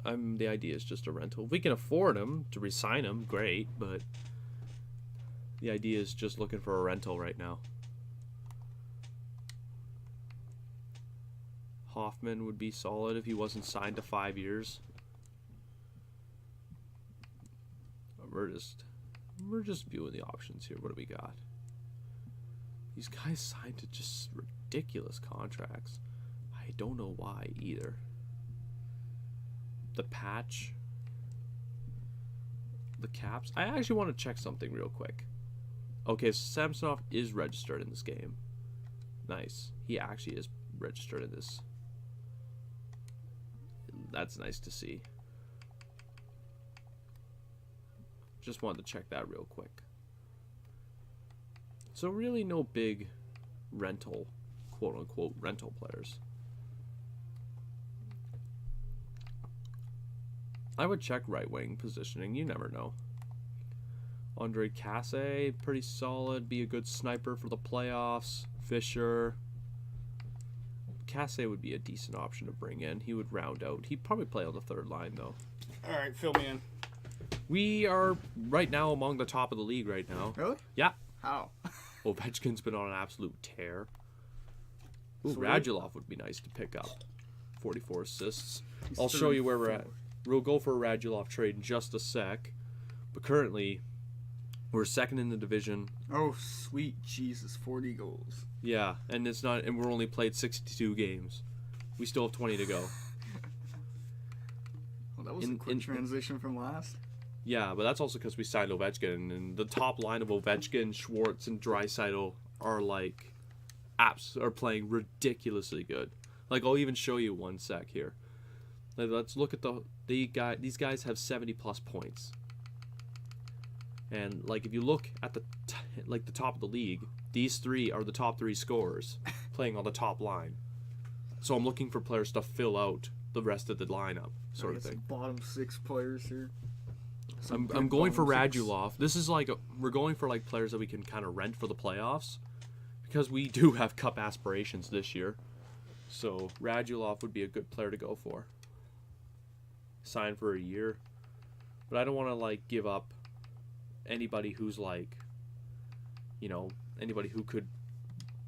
S11: The idea is just a rental. If we can afford him to re-sign him, great, but the idea is just looking for a rental right now. Hoffman would be solid if he wasn't signed to 5 years. We're just viewing the options here. What do we got? These guys signed to just ridiculous contracts. I don't know why either. The patch, the caps. I actually want to check something real quick. Okay, so Samsonov is registered in this game. Nice. He actually is registered in this. That's nice to see. Just wanted to check that real quick. So really no big rental, quote-unquote, rental players. I would check right wing positioning. You never know. Andre Casse, pretty solid. Be a good sniper for the playoffs. Fisher. Casse would be a decent option to bring in. He would round out. He'd probably play on the third line, though.
S1: All right, fill me in. We
S11: are right now among the top of the league right now.
S1: Really?
S11: Yeah.
S1: How?
S11: Ovechkin's been on an absolute tear. Ooh,
S1: Sweet.
S11: Radulov would be nice to pick up. 44 assists. I'll show you where we're at. We'll go for a Radulov trade in just a sec. But currently, we're second in the division.
S1: Oh, sweet Jesus, 40 goals.
S11: Yeah, and we're only played 62 games. We still have 20 to go.
S1: Well, that was a quick transition from last.
S11: Yeah, but that's also because we signed Ovechkin, and the top line of Ovechkin, Schwartz, and Draisaitl are like are playing ridiculously good. Like, I'll even show you one sec here. Like, let's look at these guys have 70 plus points. And like if you look at the top of the league, these three are the top 3 scorers playing on the top line. So I'm looking for players to fill out the rest of the lineup, sort of thing.
S1: Bottom 6 players here.
S11: I'm going for Radulov. This is like we're going for like players that we can kind of rent for the playoffs, because we do have cup aspirations this year. So Radulov would be a good player to go for. Sign for a year, but I don't want to like give up anybody who's like, you know, anybody who could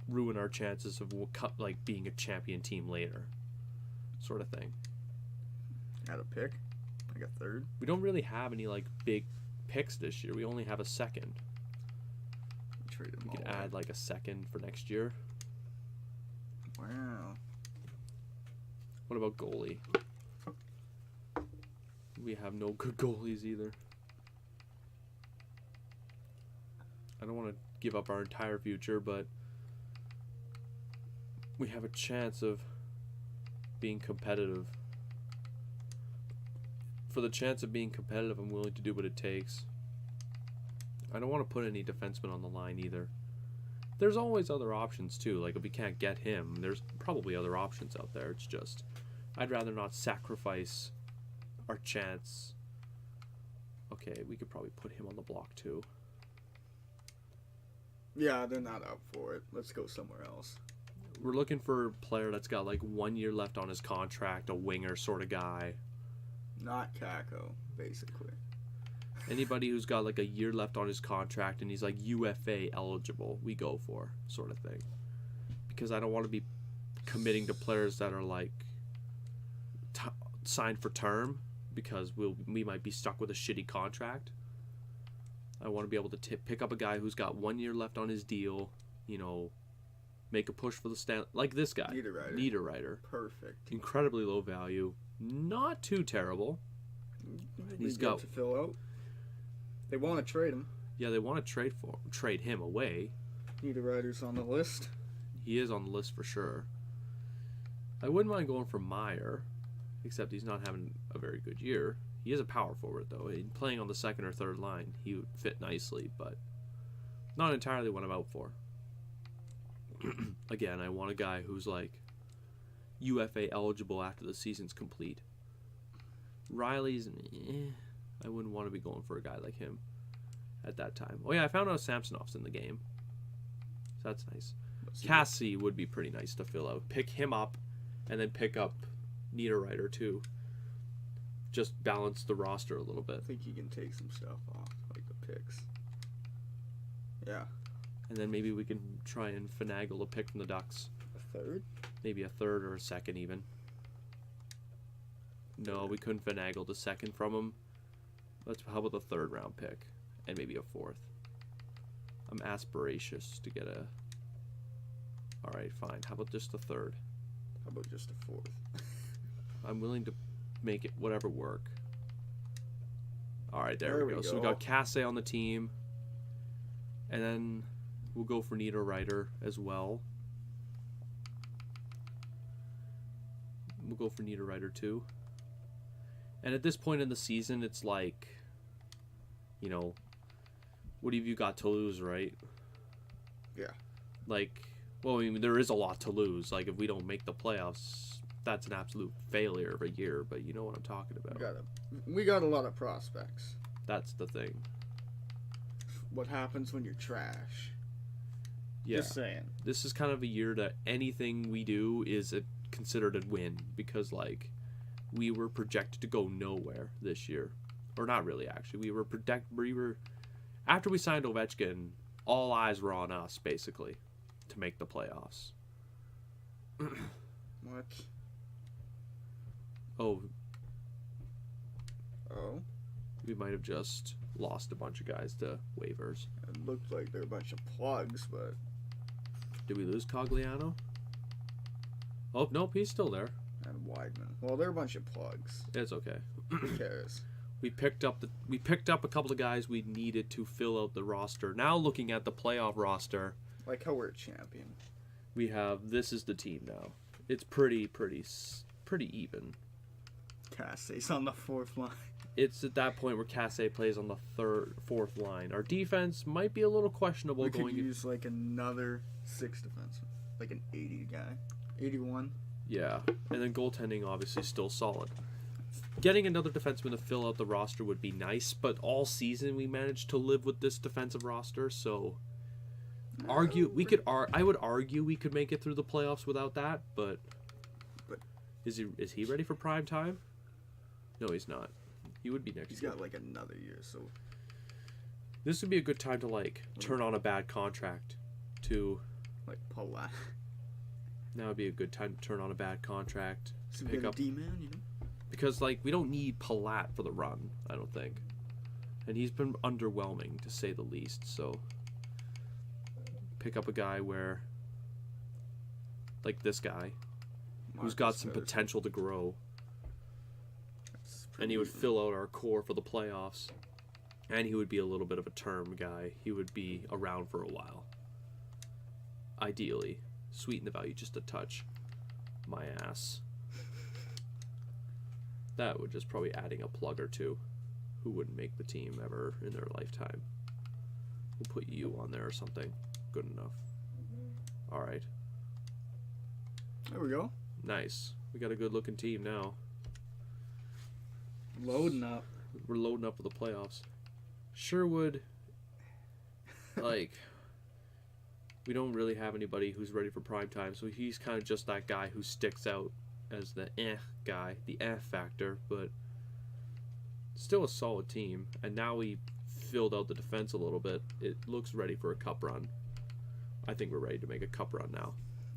S11: ruin our chances of like being a champion team later, sort of thing.
S1: Had a pick? Like a third?
S11: We don't really have any like big picks this year. We only have a second.
S1: Trade them
S11: We could
S1: all
S11: add like a second for next year.
S1: Wow.
S11: What about goalie? We have no good goalies either. I don't want to give up our entire future, but we have a chance of being competitive. For the chance of being competitive, I'm willing to do what it takes. I don't want to put any defenseman on the line either. There's always other options too. Like if we can't get him, there's probably other options out there. It's just I'd rather not sacrifice our chance. Okay, we could probably put him on the block too.
S1: Yeah, they're not up for it. Let's go somewhere else.
S11: We're looking for a player that's got like 1 year left on his contract, a winger sort of guy.
S1: Not Kako, basically.
S11: Anybody who's got like a year left on his contract and he's like UFA eligible, we go for, sort of thing. Because I don't want to be committing to players that are like signed for term, because we might be stuck with a shitty contract. I want to be able to pick up a guy who's got 1 year left on his deal, you know, make a push for the stand, like this guy. Niederreiter.
S1: Perfect.
S11: Incredibly low value, not too terrible. He's got
S1: to fill out. They want to trade him.
S11: Yeah, they want to trade him away.
S1: Niederreiter's on the list.
S11: He is on the list for sure. I wouldn't mind going for Meyer, except he's not having a very good year. He is a power forward though. Playing on the second or third line, he would fit nicely, but not entirely what I'm out for. Again, I want a guy who's like UFA eligible after the season's complete. Riley's, I wouldn't want to be going for a guy like him at that time. Oh yeah, I found out Samsonov's in the game, so that's nice. Cassie would be pretty nice to fill out. Pick him up, and then pick up Niederreiter too. Just balance the roster a little bit.
S1: I think he can take some stuff off, like the picks. Yeah.
S11: And then maybe we can try and finagle a pick from the Ducks.
S1: A third?
S11: Maybe a third or a second even. No, we couldn't finagle the second from him. How about the third round pick? And maybe a fourth. I'm aspiracious to get a... Alright, fine. How about just the third?
S1: How about just a fourth?
S11: I'm willing to make it whatever work. Alright, there we go. So we got Casse on the team. And then we'll go for Niederreiter as well. We'll go for Niederreiter too. And at this point in the season, it's like, you know, what have you got to lose, right?
S1: Yeah.
S11: Like, well, I mean, there is a lot to lose. Like, if we don't make the playoffs, that's an absolute failure of a year, but you know what I'm talking about.
S1: We got a lot of prospects.
S11: That's the thing.
S1: What happens when you're trash?
S11: Yeah.
S1: Just saying.
S11: This is kind of a year that anything we do is considered a win, because, like, we were projected to go nowhere this year. Or not really, actually. We were after we signed Ovechkin, all eyes were on us, basically, to make the playoffs.
S1: What?
S11: Oh.
S1: Oh?
S11: We might have just lost a bunch of guys to waivers.
S1: It looked like they're a bunch of plugs, but...
S11: Did we lose Cogliano? Oh, nope, he's still there.
S1: And Weidman. Well, they're a bunch of plugs.
S11: It's okay.
S1: Who cares?
S11: We picked up a couple of guys we needed to fill out the roster. Now looking at the playoff roster,
S1: like how we're a champion,
S11: this is the team now. It's pretty even.
S1: Casse's on the fourth line.
S11: It's at that point where Casse plays on the fourth line. Our defense might be a little questionable.
S1: We could use like another 6 defenseman, like an 80 guy, 81.
S11: Yeah, and then goaltending obviously still solid. Getting another defenseman to fill out the roster would be nice, but all season we managed to live with this defensive roster, so I would argue we could make it through the playoffs without that, but is he ready for prime time? No, he's not. He would be next year.
S1: He's got like another year, so
S11: this would be a good time to like turn on a bad contract to
S1: like Palat.
S11: Now would be a good time to turn on a bad contract.
S1: Pick up D-man, you know.
S11: Because, like, we don't need Palat for the run, I don't think. And he's been underwhelming, to say the least, so... Pick up a guy where... Like this guy. Who's got some potential to grow. And he would fill out our core for the playoffs. And he would be a little bit of a term guy. He would be around for a while. Ideally. Sweeten the value just a touch. My ass. That would just probably adding a plug or two. Who wouldn't make the team ever in their lifetime. We'll put you on there or something. Good enough. Alright.
S1: There we go.
S11: Nice. We got a good looking team now.
S1: Loading up.
S11: We're loading up for the playoffs. Sherwood, like, we don't really have anybody who's ready for prime time, so he's kind of just that guy who sticks out as the guy, the factor, but still a solid team. And now we filled out the defense a little bit. It looks ready for a cup run. I think we're ready to make a cup run now.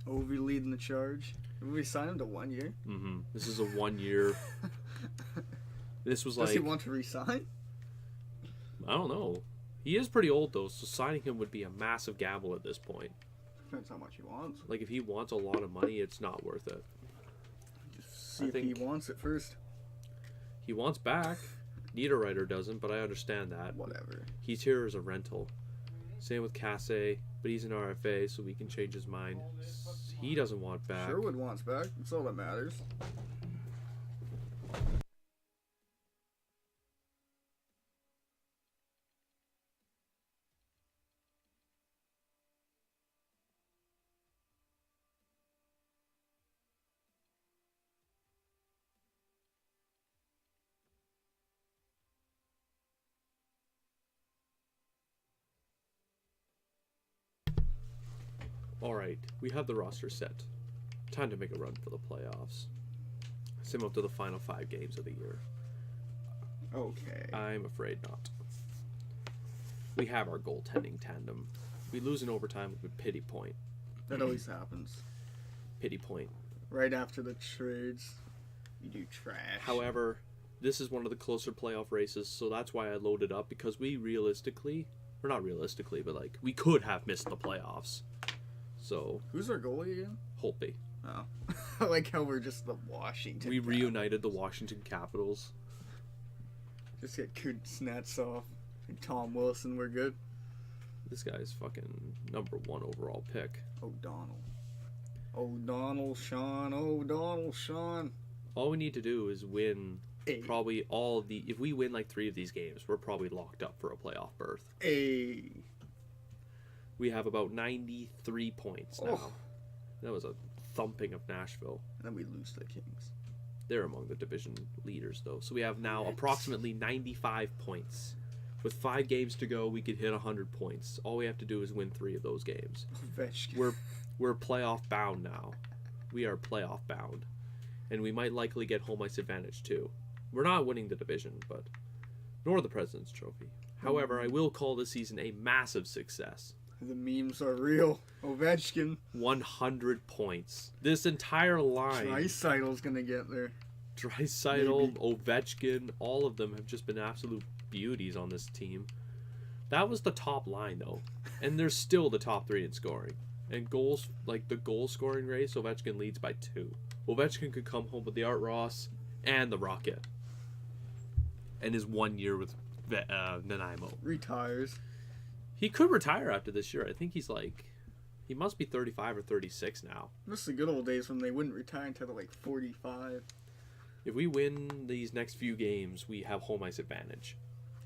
S1: Ovi leading the charge. Have we signed him to 1 year?
S11: Mm-hmm. This is a 1 year. This was like...
S1: Does he want to resign?
S11: I don't know. He is pretty old, though, so signing him would be a massive gamble at this point.
S1: Depends how much he wants.
S11: Like, if he wants a lot of money, it's not worth it.
S1: Just see if he wants it first.
S11: He wants back. Niederreiter doesn't, but I understand that.
S1: Whatever.
S11: He's here as a rental. Same with Casse, but he's an RFA, so we can change his mind. He doesn't want back.
S1: Sherwood wants back. That's all that matters.
S11: Alright, we have the roster set. Time to make a run for the playoffs. Sim up to the final 5 games of the year.
S1: Okay.
S11: I'm afraid not. We have our goaltending tandem. We lose in overtime with pity point.
S1: That always happens.
S11: Pity point.
S1: Right after the trades, you do trash.
S11: However, this is one of the closer playoff races, so that's why I loaded up, because we realistically, or not realistically, but like, we could have missed the playoffs. So
S1: who's our goalie again?
S11: Holtby.
S1: Oh. I like how we're just the Washington.
S11: We reunited the Washington Capitals.
S1: Just get Kuznetsov and Tom Wilson, we're good.
S11: This guy's fucking #1 overall pick.
S1: O'Donnell, Sean.
S11: All we need to do is win probably all of the... If we win like 3 of these games, we're probably locked up for a playoff berth. We have about 93 points now. That was a thumping of Nashville.
S1: And then we lose to the Kings.
S11: They're among the division leaders, though. So we have now approximately 95 points. With 5 games to go, we could hit 100 points. All we have to do is win 3 of those games. We're playoff bound now. We are playoff bound. And we might likely get home ice advantage, too. We're not winning the division, but... Nor the President's Trophy. However, I will call this season a massive success.
S1: The memes are real. Ovechkin.
S11: 100 points. This entire line.
S1: Draisaitl's gonna get there.
S11: Draisaitl, Ovechkin, all of them have just been absolute beauties on this team. That was the top line, though. And they're still the top 3 in scoring. And goals, like the goal scoring race, Ovechkin leads by 2. Ovechkin could come home with the Art Ross and the Rocket. And his 1 year with Nanaimo.
S1: Retires.
S11: He could retire after this year. I think he's like... He must be 35 or 36 now.
S1: This is the good old days when they wouldn't retire until they're like 45.
S11: If we win these next few games, we have home ice advantage.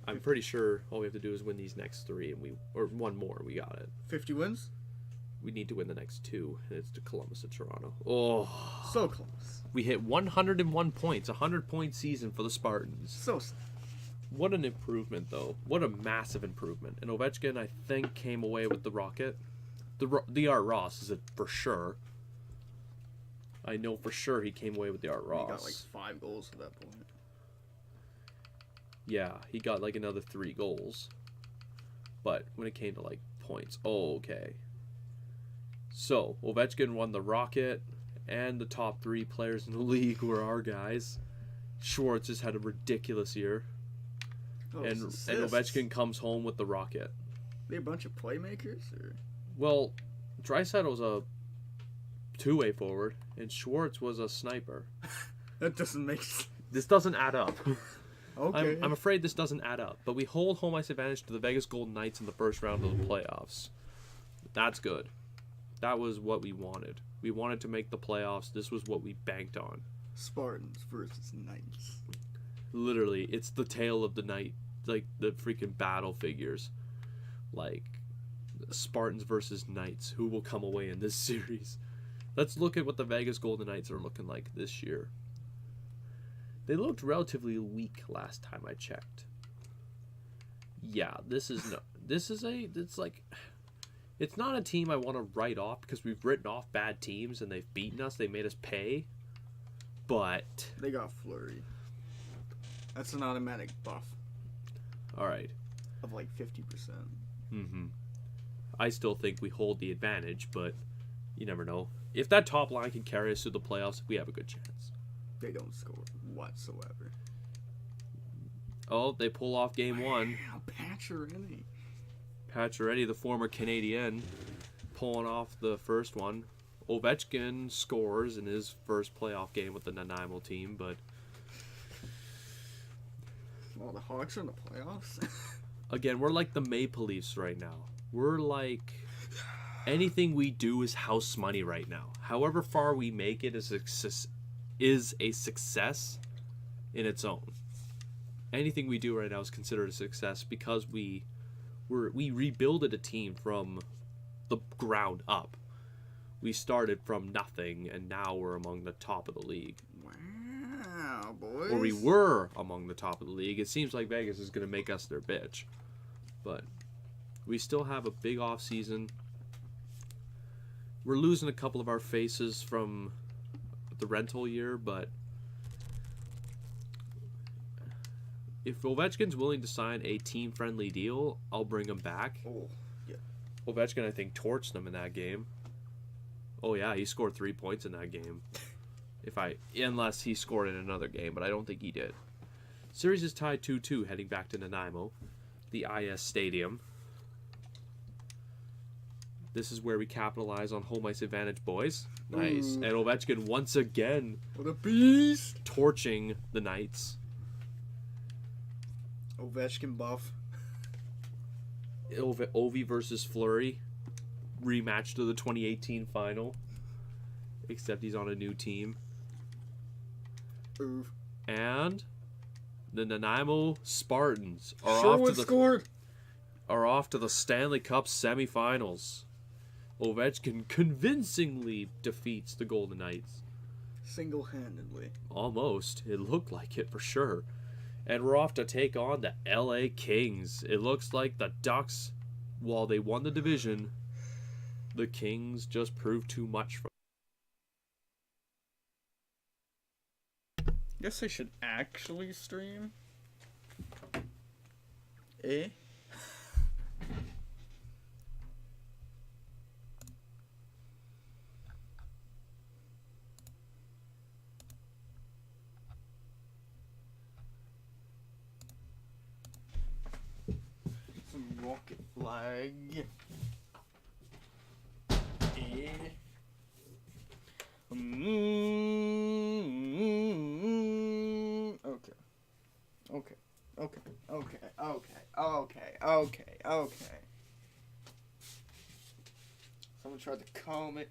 S11: I'm pretty sure all we have to do is win these next 3, and or 1 more, we got it.
S1: 50 wins?
S11: We need to win the next 2, and it's to Columbus and Toronto. Oh.
S1: So close.
S11: We hit 101 points, 100-point season for the Spartans.
S1: So sad.
S11: What an improvement, though. What a massive improvement. And Ovechkin, I think, came away with the Rocket. The Art Ross is it for sure. I know for sure he came away with the Art Ross.
S1: He got like 5 goals at that point.
S11: Yeah, he got like another 3 goals. But when it came to like points, okay. So, Ovechkin won the Rocket, and the top 3 players in the league were our guys. Schwartz has had a ridiculous year.
S1: Oh,
S11: And
S1: assists.
S11: Ovechkin comes home with the rocket.
S1: They a bunch of playmakers, or
S11: Well, Draisaitl's a two-way forward, and Schwartz was a sniper.
S1: that doesn't make sense.
S11: This doesn't add up.
S1: Okay.
S11: I'm afraid this doesn't add up. But we hold home ice advantage to the Vegas Golden Knights in the first round of the playoffs. That's good. That was what we wanted. We wanted to make the playoffs. This was what we banked on.
S1: Spartans versus Knights.
S11: Literally, it's the tale of the night. Like, the freaking battle figures. Like, Spartans versus Knights. Who will come away in this series? Let's look at what the Vegas Golden Knights are looking like this year. They looked relatively weak last time I checked. Yeah, it's not a team I want to write off because we've written off bad teams and they've beaten us. They made us pay. But
S1: They got Flurry. That's an automatic buff
S11: all right.
S1: of like 50%.
S11: Mm-hmm. I still think we hold the advantage, but you never know. If that top line can carry us through the playoffs, we have a good chance.
S1: They don't score whatsoever.
S11: Oh, they pull off game one.
S1: Wow, Pacioretty.
S11: Pacioretty, the former Canadian, pulling off the first one. Ovechkin scores in his first playoff game with the Nanaimo team, but
S1: Well, the Hawks are in the playoffs.
S11: again, we're like the Maple Leafs right now. We're like anything we do is house money right now. However far we make it is a success in its own. Anything we do right now is considered a success because we rebuilded a team from the ground up. We started from nothing and now we're among the top of the league.
S1: Wow, boys.
S11: Or we were among the top of the league. It seems like Vegas is going to make us their bitch. But we still have a big off season. We're losing a couple of our faces from the rental year, but if Ovechkin's willing to sign a team-friendly deal, I'll bring him back.
S1: Oh, yeah.
S11: Ovechkin, I think, torched them in that game. Oh, yeah, he scored 3 points in that game. Unless he scored in another game, but I don't think he did. Series is tied 2-2 heading back to Nanaimo, the IS Stadium. This is where we capitalize on home ice advantage, boys. Nice.
S1: Ooh.
S11: And Ovechkin once again
S1: What a beast.
S11: torching the Knights.
S1: Ovechkin buff.
S11: Ovi versus Fleury. Rematch to the 2018 final. Except he's on a new team.
S1: Oof.
S11: And the Nanaimo Spartans are off to the Stanley Cup semifinals. Ovechkin convincingly defeats the Golden Knights.
S1: Single-handedly.
S11: Almost. It looked like it for sure. And we're off to take on the LA Kings. It looks like the Ducks, while they won the division, the Kings just proved too much for
S1: Guess I should actually stream. Eh? Some rocket flag. Eh? Okay. Someone tried to call me.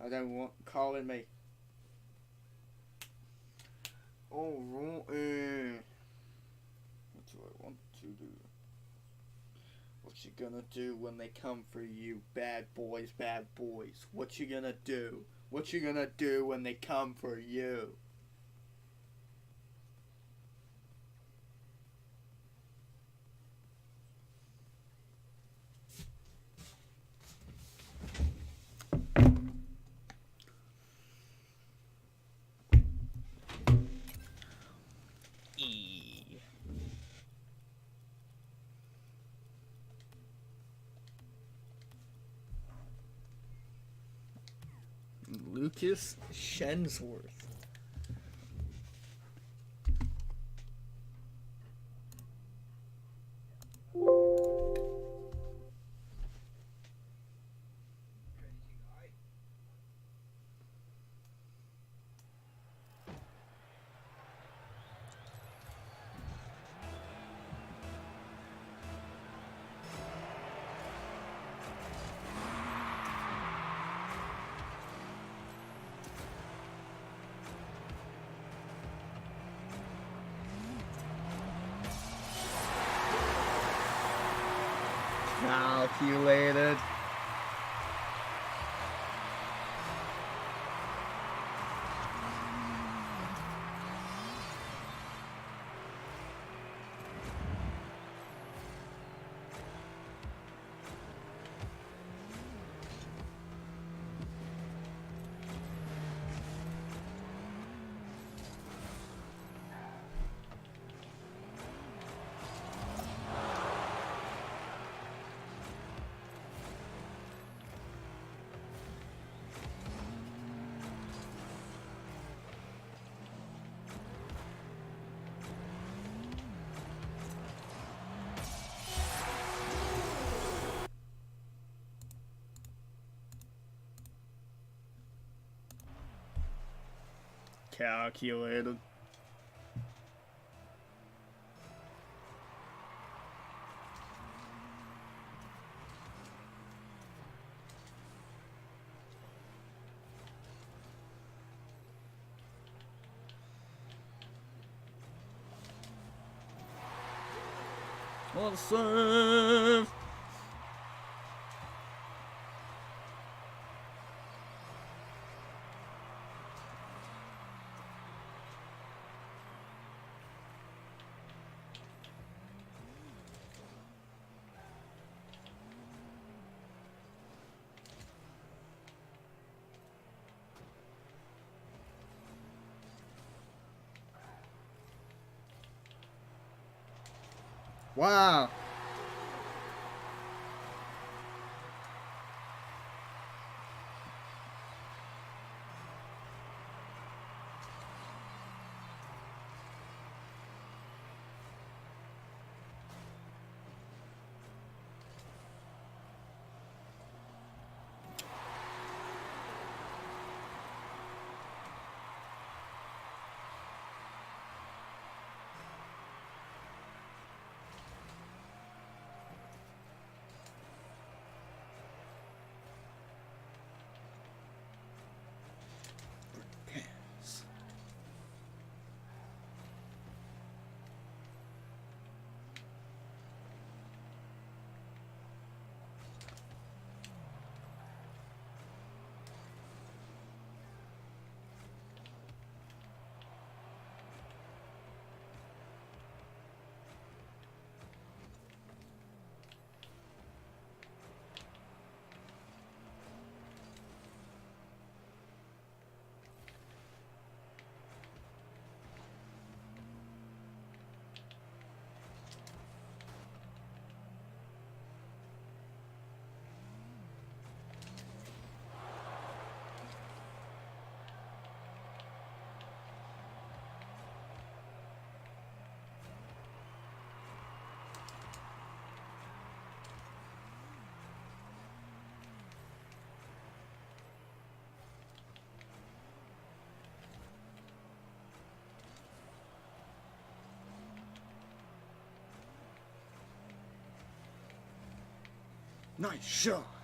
S1: I don't want calling me. Alright. What do I want to do? What you gonna do when they come for you, bad boys, bad boys? What you gonna do? What you gonna do when they come for you? Lucas Shensworth. Calculated. Calculated. Let's save. Wow. Nice shot.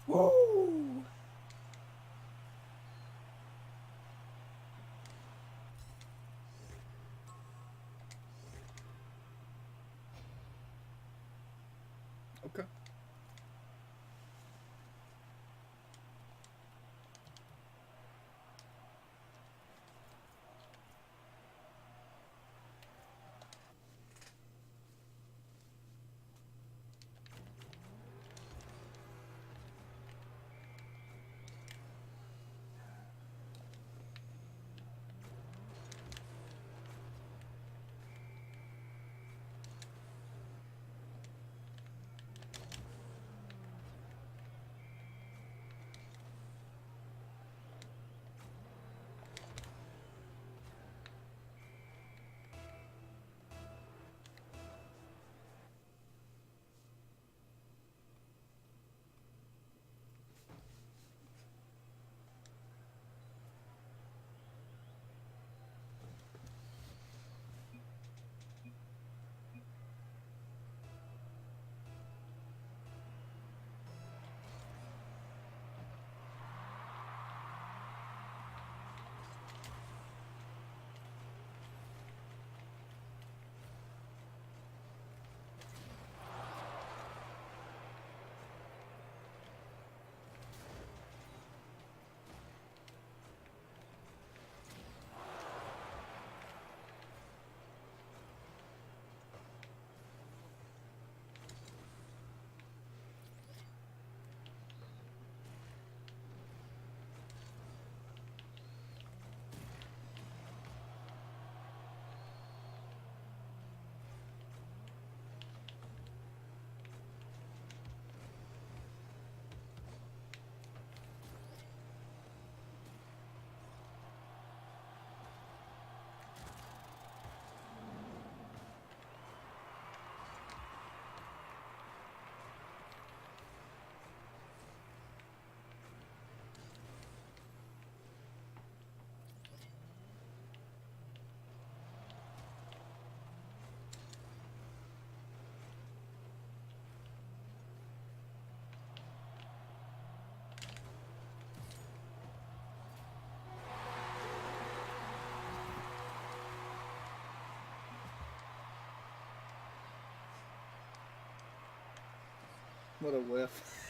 S1: Woo! Okay. What a whiff.